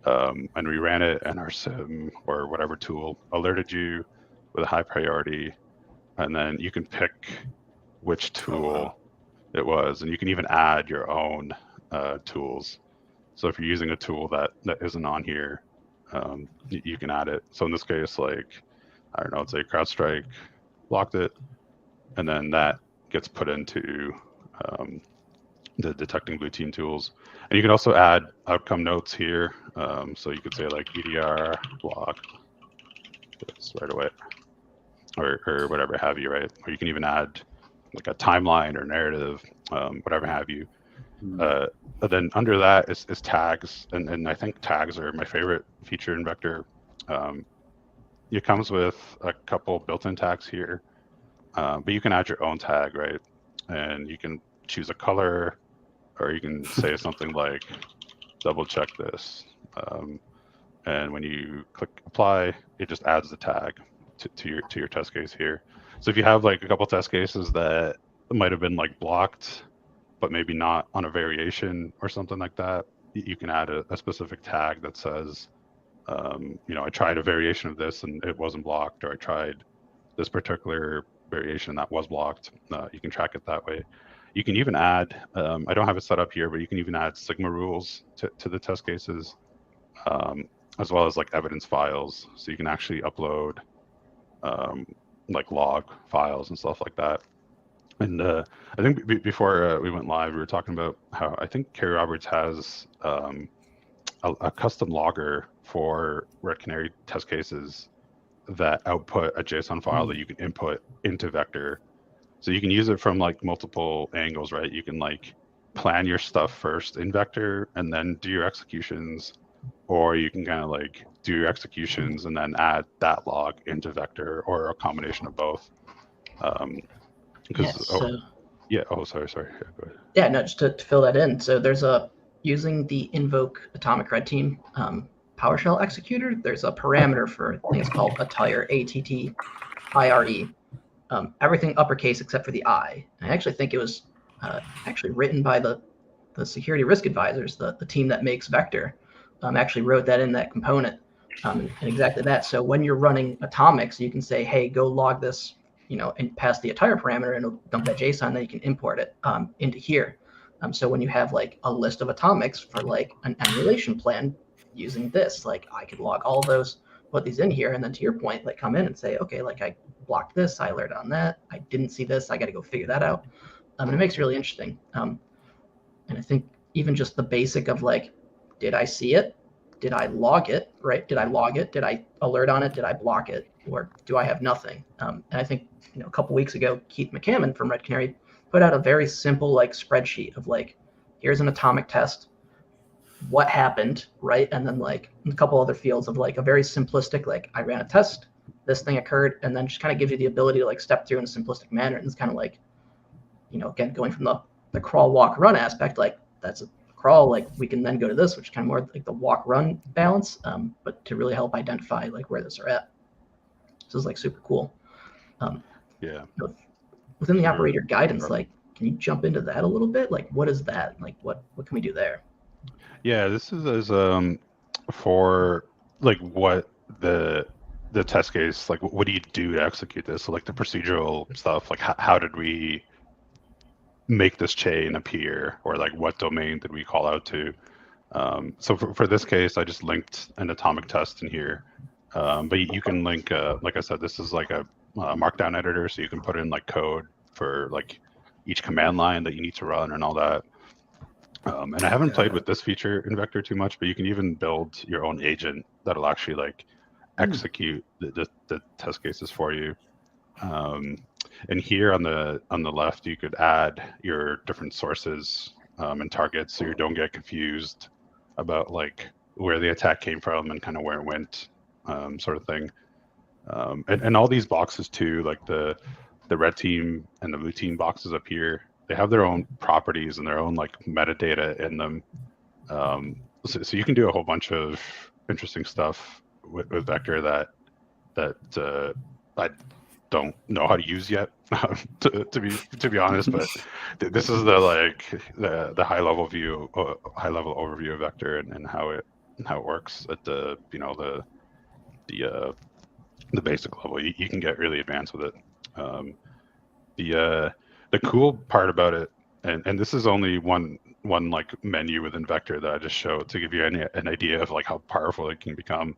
Speaker 2: and we ran it, and our SIM or whatever tool alerted you with a high priority, and then you can pick which tool it was, and you can even add your own tools. So if you're using a tool that isn't on here, you can add it. So in this case, like, I don't know, let's say CrowdStrike blocked it, and then that gets put into the detecting blue team tools. And you can also add outcome notes here. So you could say like EDR block this right away, or whatever have you, right? Or you can even add like a timeline or narrative, whatever have you. But then under that is tags, and I think tags are my favorite feature in Vectr. It comes with a couple built-in tags here, but you can add your own tag, right? And you can choose a color, or you can say something like double check this. And when you click apply, it just adds the tag to your test case here. So if you have like a couple test cases that might have been like blocked, but maybe not on a variation or something like that, you can add a specific tag that says, I tried a variation of this and it wasn't blocked, or I tried this particular variation that was blocked. You can track it that way. You can even add, I don't have it set up here, but you can even add Sigma rules to the test cases, as well as like evidence files. So you can actually upload like log files and stuff like that. And I think before we went live, we were talking about how I think Kerry Roberts has a custom logger for Red Canary test cases that output a JSON file that you can input into Vectr. So you can use it from like multiple angles, right? You can like plan your stuff first in Vectr and then do your executions, or you can kind of like do your executions and then add that log into Vectr, or a combination of both. Sorry. Yeah, go ahead.
Speaker 3: Yeah, no, just to fill that in. So there's using the invoke atomic red team PowerShell executor, there's a parameter for, I think it's called attire, ATT&CK. everything uppercase except for the I. And I actually think it was actually written by the security risk advisors, the team that makes Vectr, actually wrote that in that component, and exactly that. So when you're running atomics, you can say, hey, go log this, and pass the attire parameter, and it'll dump that JSON. Then you can import it into here. So when you have like a list of atomics for like an emulation plan using this, like I could log all those, put these in here, and then to your point, like come in and say, okay, like I blocked this, I alerted on that, I didn't see this, I got to go figure that out. And it makes it really interesting. And I think even just the basic of like, did I see it? Did I log it? Right? Did I log it? Did I alert on it? Did I block it? Or do I have nothing? And I think a couple weeks ago, Keith McCammon from Red Canary put out a very simple like spreadsheet of like, here's an atomic test, what happened, right? And then like a couple other fields of like a very simplistic, like I ran a test, this thing occurred, and then just kind of gives you the ability to like step through in a simplistic manner. And it's kind of like, again, going from the crawl, walk, run aspect, like that's a crawl, like we can then go to this, which is kind of more like the walk, run balance, but to really help identify like where this are at. So it's like super cool.
Speaker 2: Yeah.
Speaker 3: Within the operator guidance, like, can you jump into that a little bit? Like, what is that? Like, what can we do there?
Speaker 2: Yeah, this is for like what the test case, like what do you do to execute this? So like the procedural stuff, like how did we make this chain appear, or like what domain did we call out to? So for this case, I just linked an atomic test in here, but you can link, like I said, this is like a markdown editor, so you can put in like code for like each command line that you need to run and all that. And I haven't played with this feature in Vectr too much, but you can even build your own agent that'll actually like execute the test cases for you. And here on the left, you could add your different sources and targets, so you don't get confused about like where the attack came from and kind of where it went, sort of thing. And all these boxes too, like the red team and the blue team boxes up here, they have their own properties and their own like metadata in them. So you can do a whole bunch of interesting stuff with Vectr that I don't know how to use yet, to be honest. But this is the high level overview of Vectr and how it works at the basic level. You can get really advanced with it. The cool part about it, and this is only one like menu within Vectr that I just showed to give you an idea of like how powerful it can become.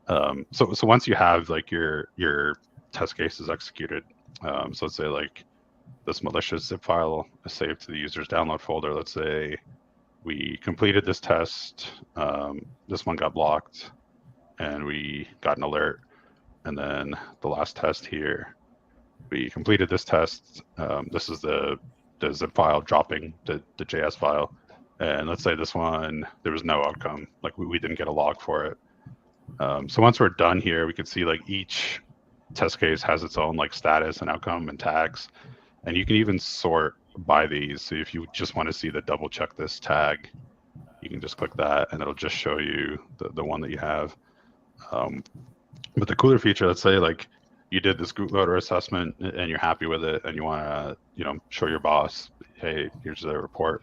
Speaker 2: So once you have like your test cases executed, so let's say like this malicious zip file is saved to the user's download folder. Let's say we completed this test, this one got blocked, and we got an alert. And then the last test here, we completed this test. This is the zip file dropping the JS file. And let's say this one, there was no outcome. Like we didn't get a log for it. So once we're done here, we can see like each test case has its own like status and outcome and tags. And you can even sort by these. So if you just want to see the double check this tag, you can just click that and it'll just show you the one that you have. But the cooler feature, let's say like you did this Goot loader assessment and you're happy with it and you want to, show your boss, hey, here's the report.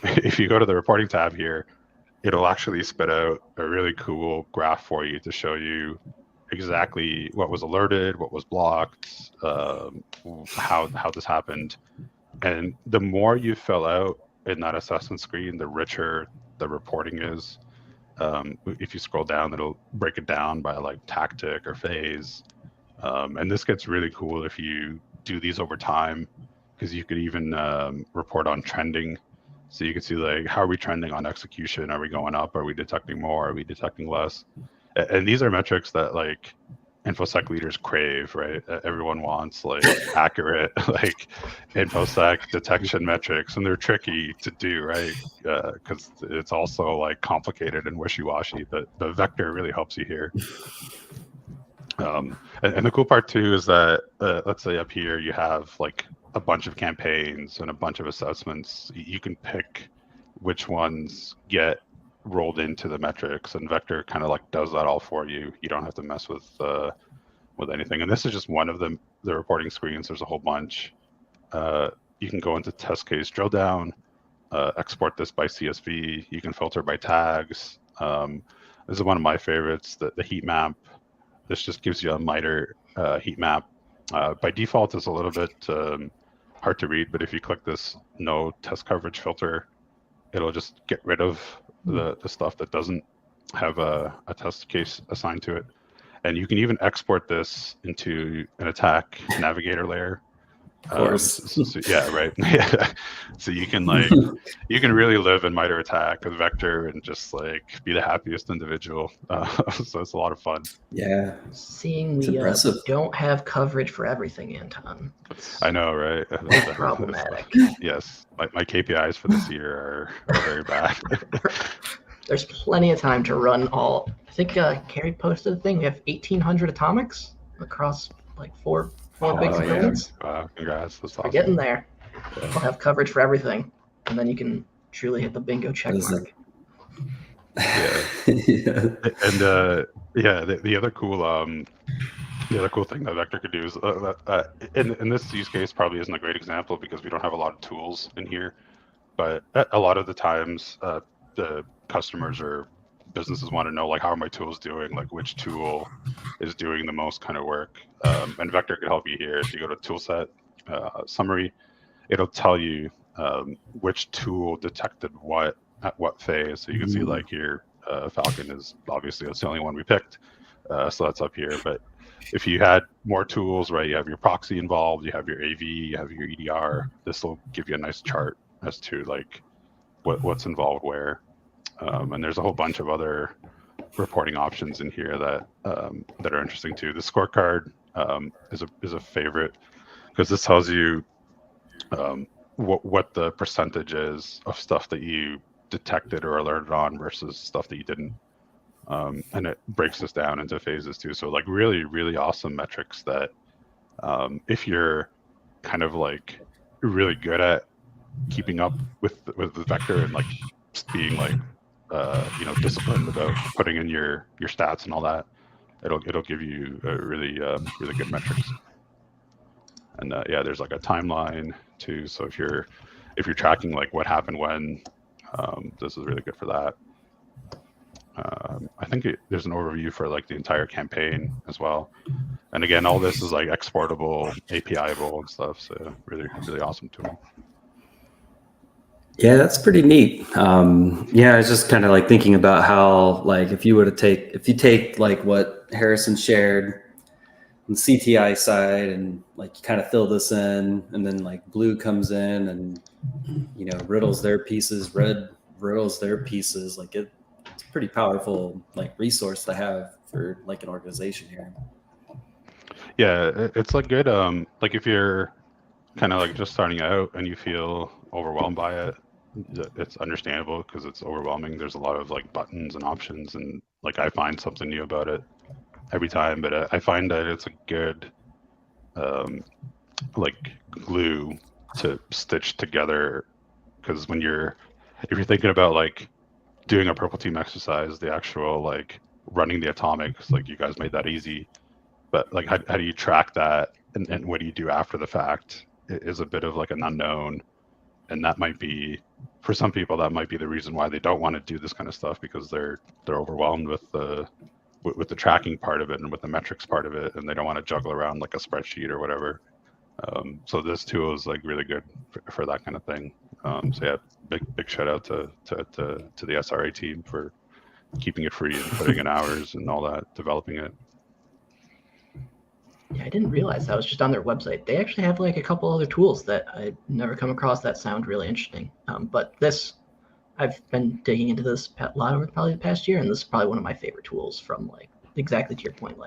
Speaker 2: If you go to the reporting tab here, it'll actually spit out a really cool graph for you to show you exactly what was alerted, what was blocked, how this happened. And the more you fill out in that assessment screen, the richer the reporting is. If you scroll down, it'll break it down by like tactic or phase. And this gets really cool if you do these over time, because you could even report on trending. So you can see like, how are we trending on execution? Are we going up? Are we detecting more? Are we detecting less? And these are metrics that like InfoSec leaders crave, right? Everyone wants like accurate like InfoSec detection metrics, and they're tricky to do, right? Because it's also like complicated and wishy-washy, but the Vectr really helps you here. And the cool part too is that let's say up here you have like a bunch of campaigns and a bunch of assessments. You can pick which ones get rolled into the metrics, and Vectr kind of like does that all for you. You don't have to mess with with anything. And this is just one of the reporting screens. There's a whole bunch. You can go into test case drill down, export this by CSV. You can filter by tags. This is one of my favorites, the heat map. This just gives you a MITRE heat map. By default, it's a little bit hard to read, but if you click this no test coverage filter, it'll just get rid of the stuff that doesn't have a test case assigned to it. And you can even export this into an attack navigator layer.
Speaker 1: Of course.
Speaker 2: So, yeah, right. So you can you can really live in MITRE ATT&CK with Vectr and just be the happiest individual. So it's a lot of fun.
Speaker 1: Yeah.
Speaker 3: Seeing we don't have coverage for everything, Anton.
Speaker 2: I know, right?
Speaker 3: It's problematic.
Speaker 2: Yes, my KPIs for this year are very bad.
Speaker 3: There's plenty of time to run all. I think Carrie posted a thing. We have 1,800 atomics across four big components.
Speaker 2: Wow, congrats. That's awesome.
Speaker 3: We're getting there. We'll have coverage for everything, and then you can truly hit the bingo check mark.
Speaker 2: Yeah. Yeah. And the other cool thing that Vectr could do is in this use case probably isn't a great example because we don't have a lot of tools in here, but a lot of the times the customers or businesses want to know how are my tools doing, which tool is doing the most kind of work, and Vectr can help you here. If you go to toolset summary, it'll tell you which tool detected what at what phase. So you can see here Falcon is obviously that's the only one we picked, so that's up here. But if you had more tools, right, you have your proxy involved, you have your AV, you have your EDR, this will give you a nice chart as to what's involved where. And there's a whole bunch of other reporting options in here that are interesting too. The scorecard is a favorite because this tells you what the percentage is of stuff that you detected or alerted on versus stuff that you didn't. And it breaks this down into phases too. So really, really awesome metrics that if you're kind of really good at keeping up with the Vectr and being disciplined about putting in your stats and all that, it'll give you really good metrics. And there's a timeline too. So if you're tracking what happened when, this is really good for that. I think there's an overview for the entire campaign as well. And again, all this is exportable, API-able and stuff. So really, really awesome tool.
Speaker 1: Yeah, that's pretty neat. I was just kind of thinking about how if you take what Harrison shared on the CTI side and you kind of fill this in, and then blue comes in and riddles their pieces, red riddles their pieces. It's a pretty powerful resource to have for an organization here.
Speaker 2: Yeah, it's good. If you're kind of just starting out and you feel overwhelmed by it, it's understandable because it's overwhelming. There's a lot of buttons and options, and I find something new about it every time. But I find that it's a good glue to stitch together, because if you're thinking about doing a purple team exercise, the actual running the atomics, you guys made that easy. But how do you track that, and what do you do after the fact is a bit of an unknown. And that might be, for some people, that might be the reason why they don't want to do this kind of stuff, because they're overwhelmed with the tracking part of it and with the metrics part of it, and they don't want to juggle around a spreadsheet or whatever. So this tool is really good for that kind of thing. So yeah, big shout out to the SRA team for keeping it free and putting in hours and all that, developing it.
Speaker 3: Yeah, I didn't realize that was just on their website. They actually have a couple other tools that I've never come across that sound really interesting. But this, I've been digging into this a lot over probably the past year, and this is probably one of my favorite tools from exactly to your point.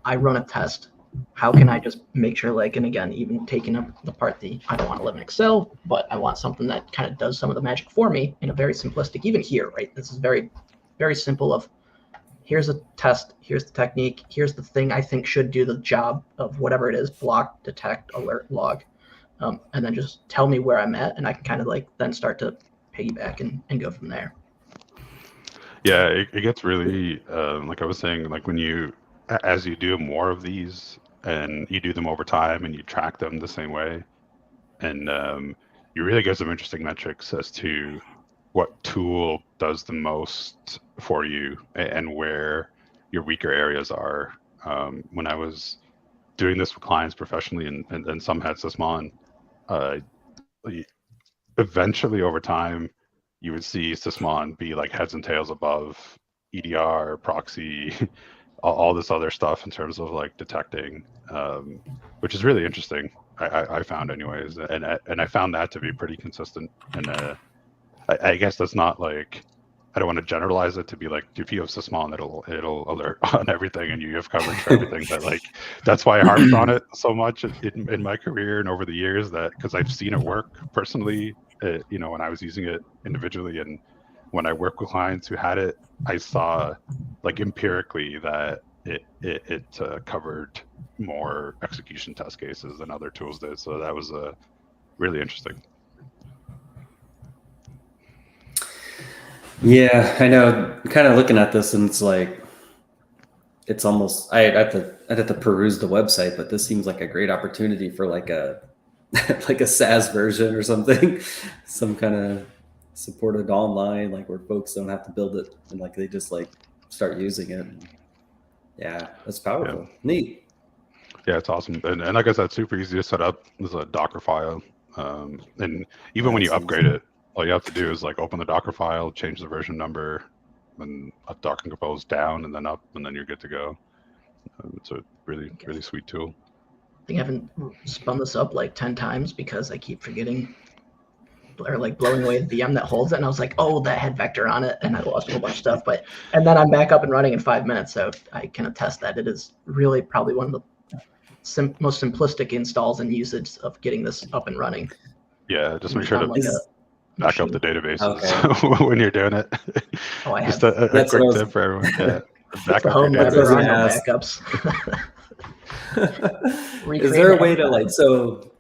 Speaker 3: I run a test. How can I just make sure and again, even taking up the part I don't want to live in Excel, but I want something that kind of does some of the magic for me in a very simplistic, even here, right? This is very, very simple of, here's a test, here's the technique, here's the thing I think should do the job of whatever it is, block, detect, alert, log, and then just tell me where I'm at, and I can kind of then start to piggyback and go from there.
Speaker 2: Yeah, it gets really, I was saying, when you as you do more of these and you do them over time and you track them the same way, and you really get some interesting metrics as to what tool does the most for you and where your weaker areas are. When I was doing this with clients professionally and some had Sysmon, eventually over time, you would see Sysmon be like heads and tails above EDR, proxy, all this other stuff in terms of like detecting, which is really interesting. I found anyways, and I found that to be pretty consistent. And I guess that's not like, I don't want to generalize it to be like, if you have Sysmon, it'll alert on everything and you have coverage for everything. But like, that's why I harped on it so much in my career and over the years, that because I've seen it work personally. When I was using it individually, and when I work with clients who had it, I saw like empirically that it covered more execution test cases than other tools did. So that was really interesting.
Speaker 1: Yeah, I know. Kind of looking at this, and it's like, it's almost, I'd have to peruse the website, but this seems like a great opportunity for like a like a SaaS version or something, some kind of supported online, like where folks don't have to build it and like they just like start using it. Yeah, that's powerful.
Speaker 2: Yeah.
Speaker 1: Neat.
Speaker 2: Yeah, it's awesome. And like I said, super easy to set up. There's a Docker file. And even when you upgrade it, all you have to do is like open the Docker file, change the version number, and Docker Compose down and then up, and then you're good to go. It's a really, really sweet tool.
Speaker 3: I think I haven't spun this up like 10 times because I keep forgetting or like blowing away the VM that holds it. And I was like, oh, that had Vectr on it. And I lost a whole bunch of stuff. And then I'm back up and running in 5 minutes. So I can attest that it is really probably one of the most simplistic installs and usage of getting this up and running.
Speaker 2: Yeah, just make sure to back up the databases when you're doing it.
Speaker 3: Oh, I
Speaker 2: just
Speaker 3: have.
Speaker 2: a quick tip for everyone. Yeah. Back up your
Speaker 3: backups.
Speaker 1: Is there a way to like, so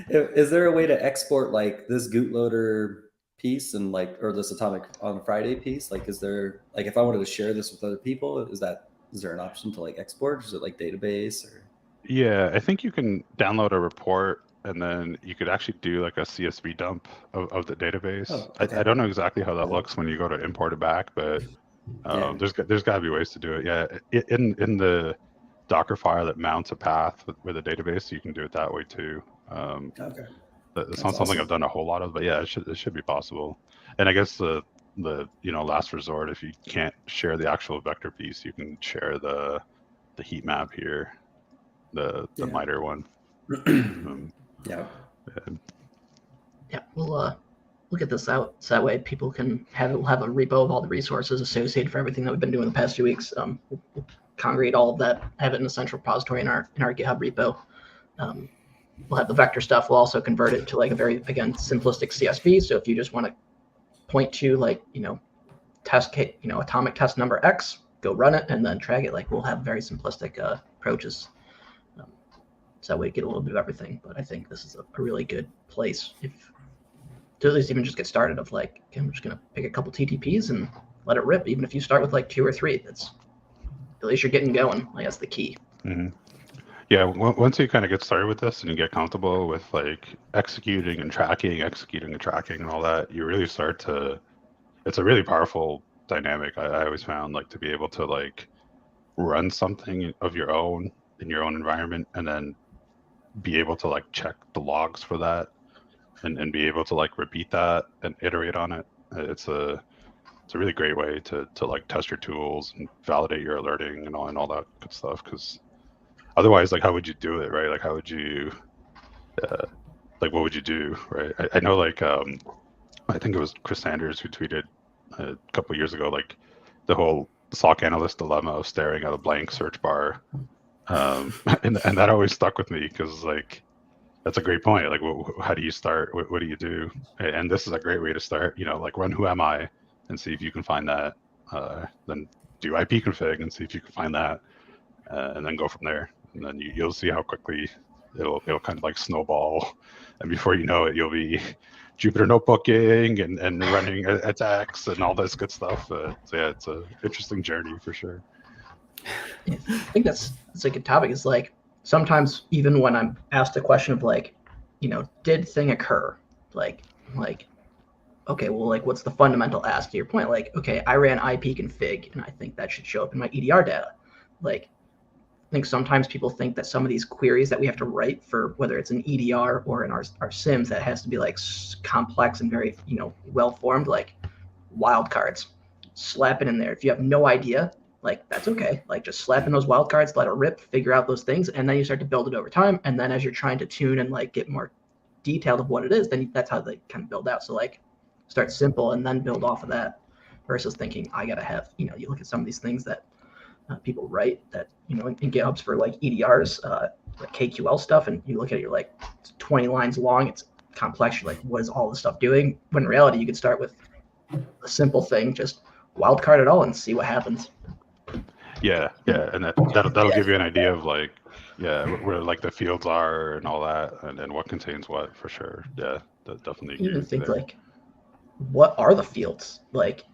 Speaker 1: is there a way to export like this bootloader piece and like, or this Atomic on Friday piece? Like, is there, like, if I wanted to share this with other people, is there an option to like export? Is it like database or?
Speaker 2: Yeah, I think you can download a report and then you could actually do like a CSV dump of the database.
Speaker 1: Oh, okay.
Speaker 2: I don't know exactly how that looks when you go to import it back, but there's got to be ways to do it. Yeah, in the Docker file that mounts a path with a database, you can do it that way too.
Speaker 1: Okay.
Speaker 2: That's not something I've done a whole lot of, but yeah, it should be possible. And I guess the last resort, if you can't share the actual vector piece, you can share the heat map here, the MITRE one.
Speaker 3: Yeah, we'll get this out so that way people can we'll have a repo of all the resources associated for everything that we've been doing the past few weeks. We'll congregate all of that, have it in a central repository in our GitHub repo. We'll have the vector stuff. We'll also convert it to like a very, again, simplistic CSV. So if you just want to point to like, test case, atomic test number X, go run it and then track it. Like we'll have very simplistic approaches. So that way you get a little bit of everything. But I think this is a really good place to at least even just get started of like, okay, I'm just going to pick a couple TTPs and let it rip. Even if you start with like 2 or 3, that's at least you're getting going. Like that's the key.
Speaker 2: Mm-hmm. Yeah, once you kind of get started with this and you get comfortable with like executing and tracking and all that, you really start to, it's a really powerful dynamic. I always found like to be able to like run something of your own in your own environment and then be able to like check the logs for that and be able to like repeat that and iterate on it. It's a really great way to like test your tools and validate your alerting and all that good stuff. Because otherwise, like, how would you do it, right? Like, how would you, like, what would you do, right? I know, like, I think it was Chris Sanders who tweeted a couple of years ago, like, the whole SOC analyst dilemma of staring at a blank search bar, and that always stuck with me because, like, that's a great point. Like, how do you start? What do you do? And this is a great way to start. Like, run who am I, and see if you can find that. Then do ipconfig and see if you can find that, and then go from there. And then you'll see how quickly it'll kind of like snowball, and before you know it, you'll be Jupyter notebooking and running attacks and all this good stuff. So yeah, it's an interesting journey for sure.
Speaker 3: I think that's a good topic. It's like sometimes even when I'm asked a question of like, did thing occur? Like, okay, well, like, what's the fundamental ask to your point? Like, okay, I ran IP config, and I think that should show up in my EDR data. Like, I think sometimes people think that some of these queries that we have to write for whether it's an EDR or in our SIMs that has to be like complex and very, well formed, like wildcards. Slap it in there. If you have no idea, like that's okay. Like just slap in those wildcards, let it rip, figure out those things, and then you start to build it over time. And then as you're trying to tune and like get more detailed of what it is, then that's how they kind of build out. So like start simple and then build off of that versus thinking I gotta have, you look at some of these things that people write that, in GitHubs for like EDRs, like KQL stuff, and you look at it, you're like, it's 20 lines long, it's complex. You're like, what is all this stuff doing? When in reality, you could start with a simple thing, just wildcard it all and see what happens.
Speaker 2: Yeah, and that'll give you an idea of like, where like the fields are and all that, and what contains what for sure. Yeah, that definitely.
Speaker 3: You even think like, what are the fields? Like,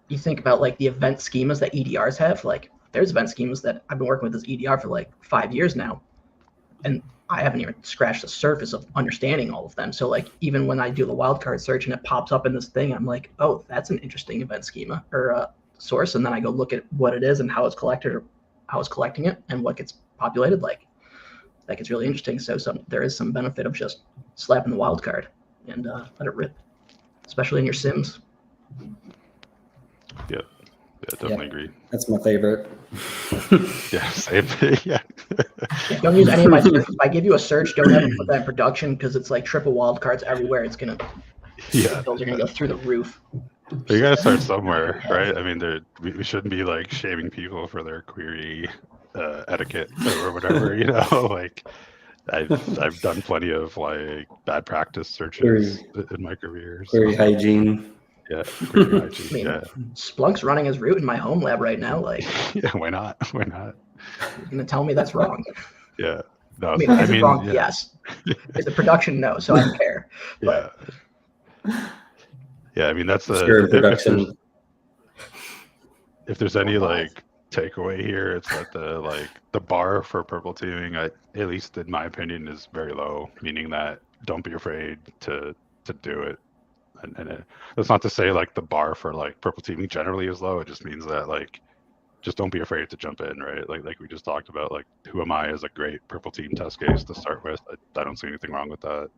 Speaker 3: you think about like the event schemas that EDRs have. Like, there's event schemas that I've been working with this EDR for like 5 years now, and I haven't even scratched the surface of understanding all of them. So like, even when I do the wildcard search and it pops up in this thing, I'm like, oh, that's an interesting event schema or source, and then I go look at what it is and how it's collected or how it's collecting it and what gets populated. Like, that gets really interesting. So there is some benefit of just slapping the wildcard and let it rip, especially in your sims.
Speaker 2: Yeah, definitely agree.
Speaker 1: That's my favorite.
Speaker 2: Yeah, same. Yeah.
Speaker 3: Don't use any of my searches. If I give you a search, don't ever put that in production because it's like triple wildcards everywhere. It's gonna, bills are gonna go through the roof.
Speaker 2: But you gotta start somewhere, right? I mean, we shouldn't be like shaming people for their query etiquette or whatever, Like, I've done plenty of like bad practice searches in my career.
Speaker 1: Query hygiene.
Speaker 2: Yeah, query hygiene.
Speaker 3: I mean, Splunk's running as root in my home lab right now. Like,
Speaker 2: yeah, why not? Why not?
Speaker 3: You're gonna tell me that's wrong?
Speaker 2: Yeah. No,
Speaker 3: is it wrong? Yeah. Yes. Is the production? No. So I don't care. But,
Speaker 2: yeah. I mean, that's
Speaker 1: production.
Speaker 2: If there's any like takeaway here, it's that the bar for purple teaming, at least in my opinion, is very low. Meaning that don't be afraid to do it. And that's not to say like the bar for like purple teaming generally is low. It just means that like, just don't be afraid to jump in, right? Like we just talked about, like who am I is a great purple team test case to start with. I don't see anything wrong with that.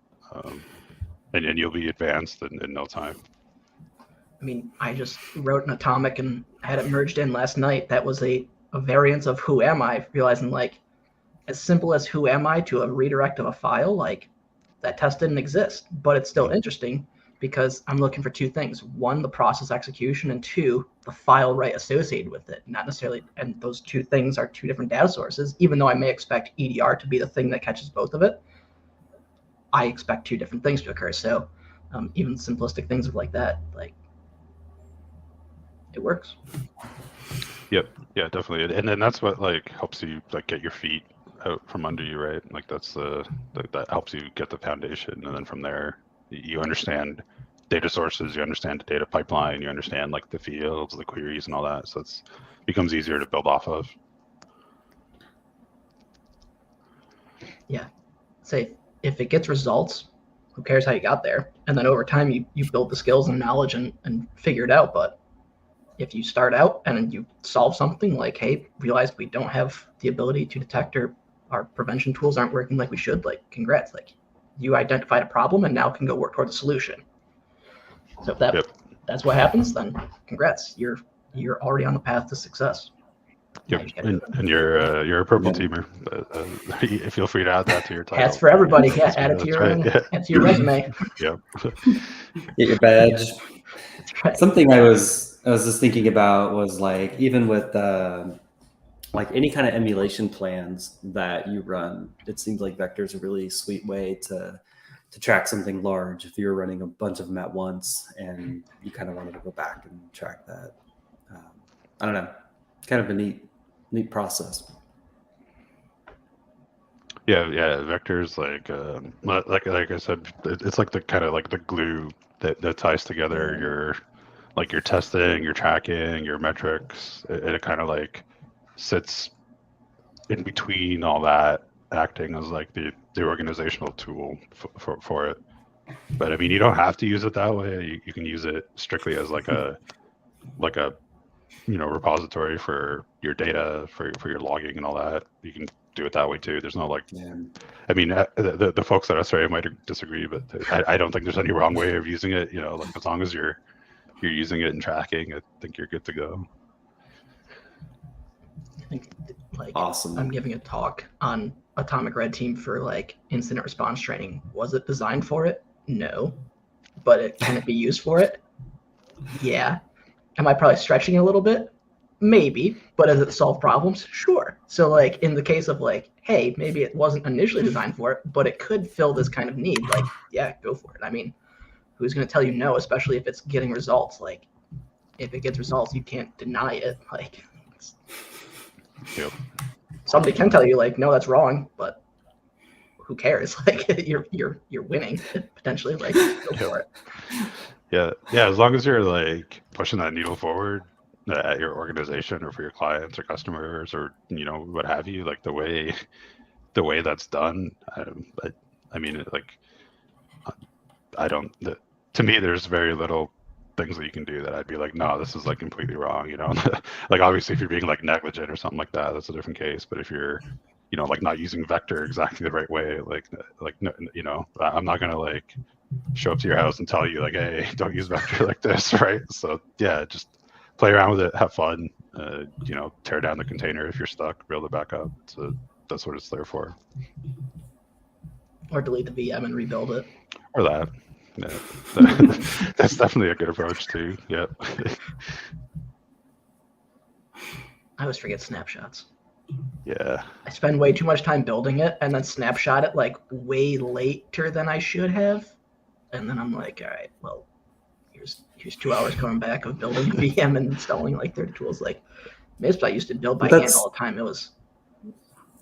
Speaker 2: And you'll be advanced in no time.
Speaker 3: I mean, I just wrote an atomic and had it merged in last night. That was a variance of who am I, realizing like as simple as who am I to a redirect of a file, like that test didn't exist, but it's still interesting because I'm looking for two things. One, the process execution, and two, the file write associated with it. Not necessarily, and those two things are two different data sources. Even though I may expect EDR to be the thing that catches both of it, I expect two different things to occur. So even simplistic things like that, like it works.
Speaker 2: Yep. Yeah, definitely. And then that's what like helps you like get your feet out from under you, right? Like that's that helps you get the foundation, and then from there you understand data sources, you understand the data pipeline, you understand like the fields, the queries, and all that. So it becomes easier to build off of.
Speaker 3: Yeah. Say if it gets results, who cares how you got there? And then over time you build the skills and knowledge and figure it out. But if you start out and you solve something like, hey, realize we don't have the ability to detect, or our prevention tools aren't working like we should, like congrats, like you identified a problem and now can go work toward a solution. So if that's what happens, then congrats, you're already on the path to success.
Speaker 2: Yep. And you're a purple teamer. Feel free to add that to your title.
Speaker 3: That's for everybody. Yeah, add it to your add to your resume.
Speaker 2: Yep.
Speaker 1: Get your badge.
Speaker 3: That's right.
Speaker 1: Something I was just thinking about was like, even with like any kind of emulation plans that you run, it seems like Vectr is a really sweet way to track something large. If you're running a bunch of them at once and you kind of wanted to go back and track that, I don't know, kind of a neat process.
Speaker 2: Yeah. Vectr is like I said, it's like the kind of like the glue that ties together your testing, your tracking, your metrics. It kind of like sits in between all that, acting as like the organizational tool for it. But I mean, you don't have to use it that way. You can use it strictly as like a repository for your data, for your logging and all that. You can do it that way too. There's no like, I mean, the folks at SRA might disagree, but I don't think there's any wrong way of using it. Like as long as you're using it and tracking, I think you're good to go.
Speaker 3: I think like
Speaker 1: Awesome.
Speaker 3: I'm giving a talk on Atomic Red Team for like incident response training. Was it designed for it? No. But can it be used for it? Yeah. Am I probably stretching it a little bit? Maybe. But does it solve problems? Sure. So like in the case of like, hey, maybe it wasn't initially designed for it, but it could fill this kind of need. Like, yeah, go for it. I mean, who's going to tell you no, especially if it's getting results? Like, if it gets results, you can't deny it. Like,
Speaker 2: Yep.
Speaker 3: Somebody can tell you like, no, that's wrong, but who cares? Like, you're winning potentially. Like, go for it.
Speaker 2: Yeah. As long as you're like pushing that needle forward at your organization or for your clients or customers or what have you, like the way that's done. I mean, like, I don't. To me, there's very little things that you can do that I'd be like, no, this is like completely wrong. Like obviously if you're being like negligent or something like that, that's a different case. But if you're like not using Vectr exactly the right way, like no, I'm not gonna like show up to your house and tell you like, hey, don't use Vectr like this, right? So yeah, just play around with it, have fun, tear down the container if you're stuck, build it back up. So that's what it's there for.
Speaker 3: Or delete the VM and rebuild it.
Speaker 2: Or that. Yeah, that's definitely a good approach too. Yep.
Speaker 3: I always forget snapshots.
Speaker 2: Yeah.
Speaker 3: I spend way too much time building it and then snapshot it like way later than I should have. And then I'm like, all right, well, here's 2 hours coming back of building a VM and installing like their tools. Like Misp I used to build by hand all the time. It was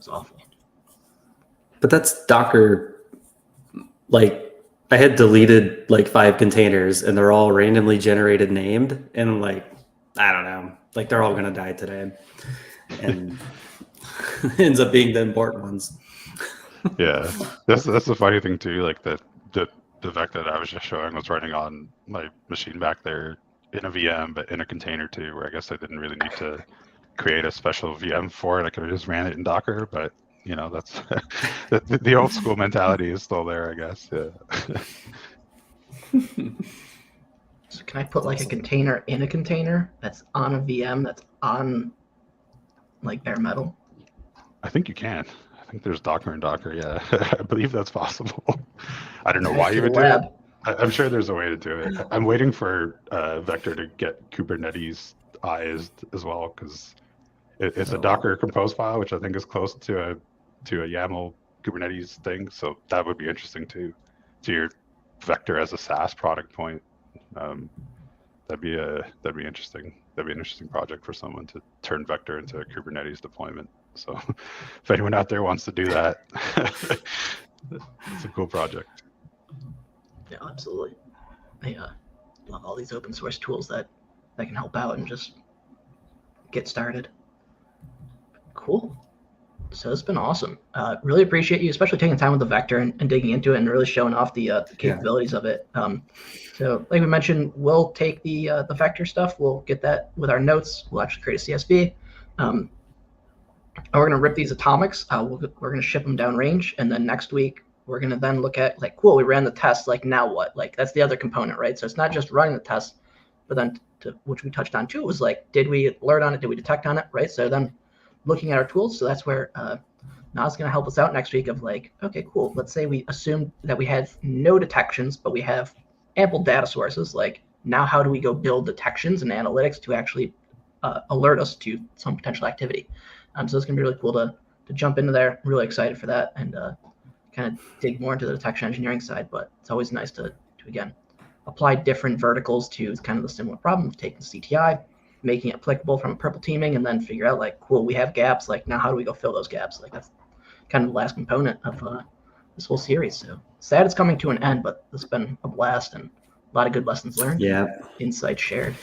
Speaker 3: awful.
Speaker 1: But that's Docker. Like I had deleted like 5 containers and they're all randomly generated named. And I'm like, I don't know, like they're all going to die today. And ends up being the important ones.
Speaker 2: Yeah. That's the funny thing too. Like the Vectr that I was just showing was running on my machine back there in a VM, but in a container too, where I guess I didn't really need to create a special VM for it. I could have just ran it in Docker, but that's the old school mentality is still there, I guess. Yeah.
Speaker 3: So can I put like a container in a container that's on a VM that's on like bare metal?
Speaker 2: I think you can. I think there's Docker and Docker. Yeah, I believe that's possible. I don't know why you would do it. I'm sure there's a way to do it. I'm waiting for Vectr to get Kubernetes-ized as well, because it's a Docker compose file, which I think is close to a YAML Kubernetes thing. So that would be interesting too, to your Vectr as a SaaS product point. That'd be interesting. That'd be an interesting project for someone to turn Vectr into a Kubernetes deployment. So if anyone out there wants to do that, it's a cool project.
Speaker 3: Yeah, absolutely. I love all these open source tools that can help out and just get started. Cool. So it's been awesome. Really appreciate you, especially taking time with the Vectr and digging into it and really showing off the capabilities of it. So like we mentioned, we'll take the Vectr stuff. We'll get that with our notes. We'll actually create a CSV. And we're going to rip these atomics. We're going to ship them downrange. And then next week, we're going to then look at like, cool, we ran the test. Like now what? Like that's the other component, right? So it's not just running the test, but then which we touched on too, it was like, did we alert on it? Did we detect on it? Right. So then looking at our tools. So that's where Na's going to help us out next week of like, okay, cool. Let's say we assumed that we had no detections, but we have ample data sources. Like now, how do we go build detections and analytics to actually alert us to some potential activity? So it's going to be really cool to jump into there. I'm really excited for that and kind of dig more into the detection engineering side. But it's always nice to again, apply different verticals to kind of the similar problem of taking CTI, making it applicable from a purple teaming, and then figure out like, cool, we have gaps. Like now, how do we go fill those gaps? Like that's kind of the last component of this whole series. So sad it's coming to an end, but it's been a blast and a lot of good lessons learned.
Speaker 1: Yeah.
Speaker 3: Insights shared.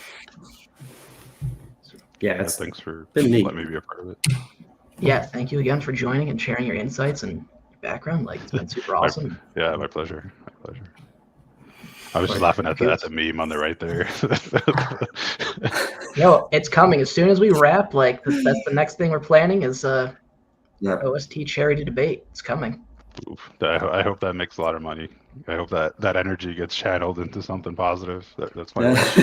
Speaker 1: Yeah, it's
Speaker 2: thanks for
Speaker 1: been neat.
Speaker 2: letting me be a part of it.
Speaker 3: Yeah, thank you again for joining and sharing your insights and your background. Like, it's been super awesome.
Speaker 2: My pleasure. I was just
Speaker 3: Like,
Speaker 2: laughing at the meme on the right there.
Speaker 3: It's coming as soon as we wrap. Like, that's the next thing we're planning is
Speaker 1: Yep.
Speaker 3: OST charity debate. It's coming.
Speaker 2: Oof. I hope that makes a lot of money. I hope that energy gets channeled into something positive. That's my wish.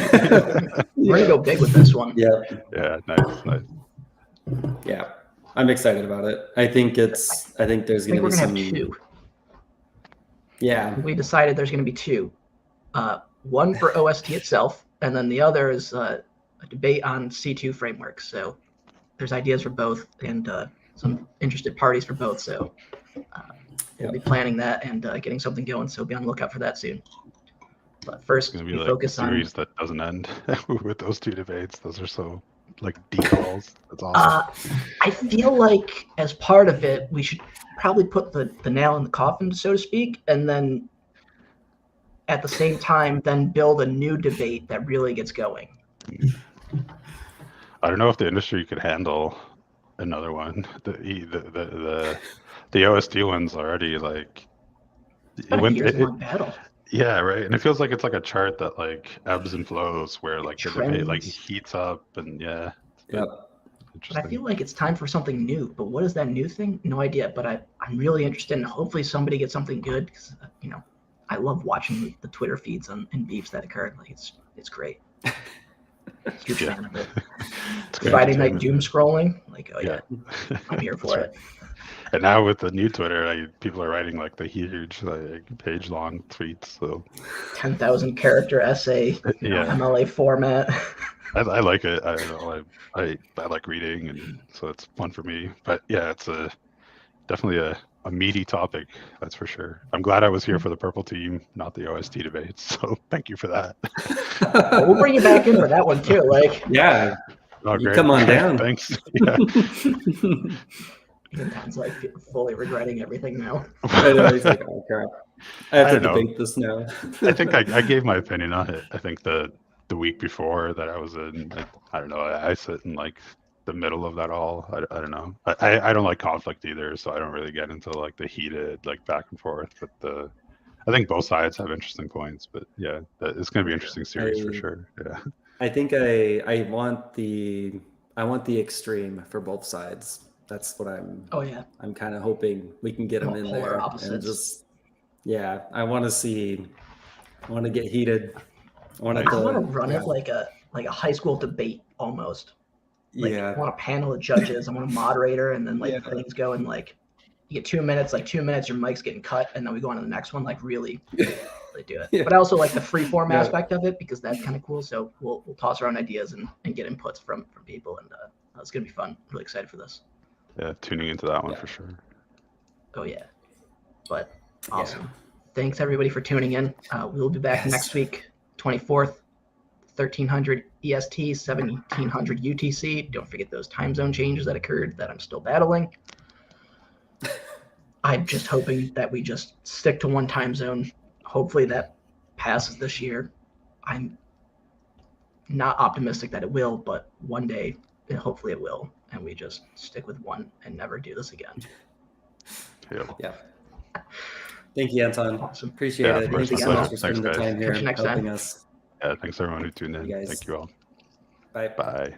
Speaker 3: We're gonna go big with this one.
Speaker 1: Yeah.
Speaker 2: Yeah, nice.
Speaker 1: Yeah, I'm excited about it. I think there's
Speaker 3: I
Speaker 1: going
Speaker 3: think
Speaker 1: to be
Speaker 3: we're gonna
Speaker 1: some.
Speaker 3: have two.
Speaker 1: Yeah.
Speaker 3: We decided there's gonna be two. One for OST itself, and then the other is a debate on C2 frameworks. So there's ideas for both, and some interested parties for both. So we'll be planning that and getting something going. So be on the lookout for that soon. But first,
Speaker 2: It's gonna be
Speaker 3: we
Speaker 2: like
Speaker 3: focus
Speaker 2: a series that doesn't end with those two debates. Those are so like deep calls. That's awesome.
Speaker 3: I feel like as part of it, we should probably put the nail in the coffin, so to speak, and then at the same time, then build a new debate that really gets going.
Speaker 2: I don't know if the industry could handle another one. The OST one's already like
Speaker 3: It's been a years-long battle.
Speaker 2: Yeah, right. And it feels like it's like a chart that like ebbs and flows, where like the debate like heats up and
Speaker 1: Yep.
Speaker 3: But I feel like it's time for something new. But what is that new thing? No idea. But I'm really interested, and hopefully somebody gets something good, because I love watching the Twitter feeds and beefs that occur. Like, it's great. Huge fan of it. Friday night doom scrolling. Like, oh yeah, I'm here for it.
Speaker 2: And now with the new Twitter, people are writing like the huge, like page-long tweets. So
Speaker 3: 10,000 character essay, MLA format.
Speaker 2: I like it. I don't know. I like reading, and so it's fun for me. But yeah, it's definitely a meaty topic, that's for sure. I'm glad I was here for the purple team, not the OST debates. So thank you for that.
Speaker 3: Well, we'll bring you back in for that one too. Like,
Speaker 1: yeah,
Speaker 2: oh,
Speaker 1: you come on down.
Speaker 2: Thanks. Yeah.
Speaker 3: Anton's like fully regretting everything now.
Speaker 1: I know, he's like, oh crap, I have to debate this now.
Speaker 2: I think I gave my opinion on it. I think the week before that I was in, I don't know, I sit in like the middle of that all. I don't know. I don't like conflict either, so I don't really get into like the heated like back and forth. But I think both sides have interesting points. But yeah, it's going to be an interesting series for sure. Yeah.
Speaker 1: I think I want the extreme for both sides. That's what I'm.
Speaker 3: Oh yeah.
Speaker 1: I'm kind of hoping we can get them in there and just. Yeah, I want to see. I want to get heated. I want to
Speaker 3: run it like a high school debate almost. Like, I want a panel of judges. I want a moderator, and then things go and like you get 2 minutes. Like 2 minutes, your mic's getting cut, and then we go on to the next one. Like really do it. Yeah. But I also like the free form aspect of it, because that's kind of cool. So we'll toss around ideas and get inputs from people, and it's gonna be fun. I'm really excited for this.
Speaker 2: Yeah, tuning into that one for sure.
Speaker 3: Oh yeah, but awesome. Yeah. Thanks everybody for tuning in. We'll be back next week, 24th, 1300 EST, 1700 UTC. Don't forget those time zone changes that occurred that I'm still battling. I'm just hoping that we just stick to one time zone. Hopefully that passes this year. I'm not optimistic that it will, but one day, hopefully it will. And we just stick with one and never do this again.
Speaker 1: Yeah. Thank you, Anton.
Speaker 3: Awesome.
Speaker 1: Appreciate it.
Speaker 3: Thanks
Speaker 1: so much for spending the time here
Speaker 3: and
Speaker 1: helping us.
Speaker 2: Yeah, thanks everyone who tuned in. Thank you all.
Speaker 1: Bye.
Speaker 2: Bye.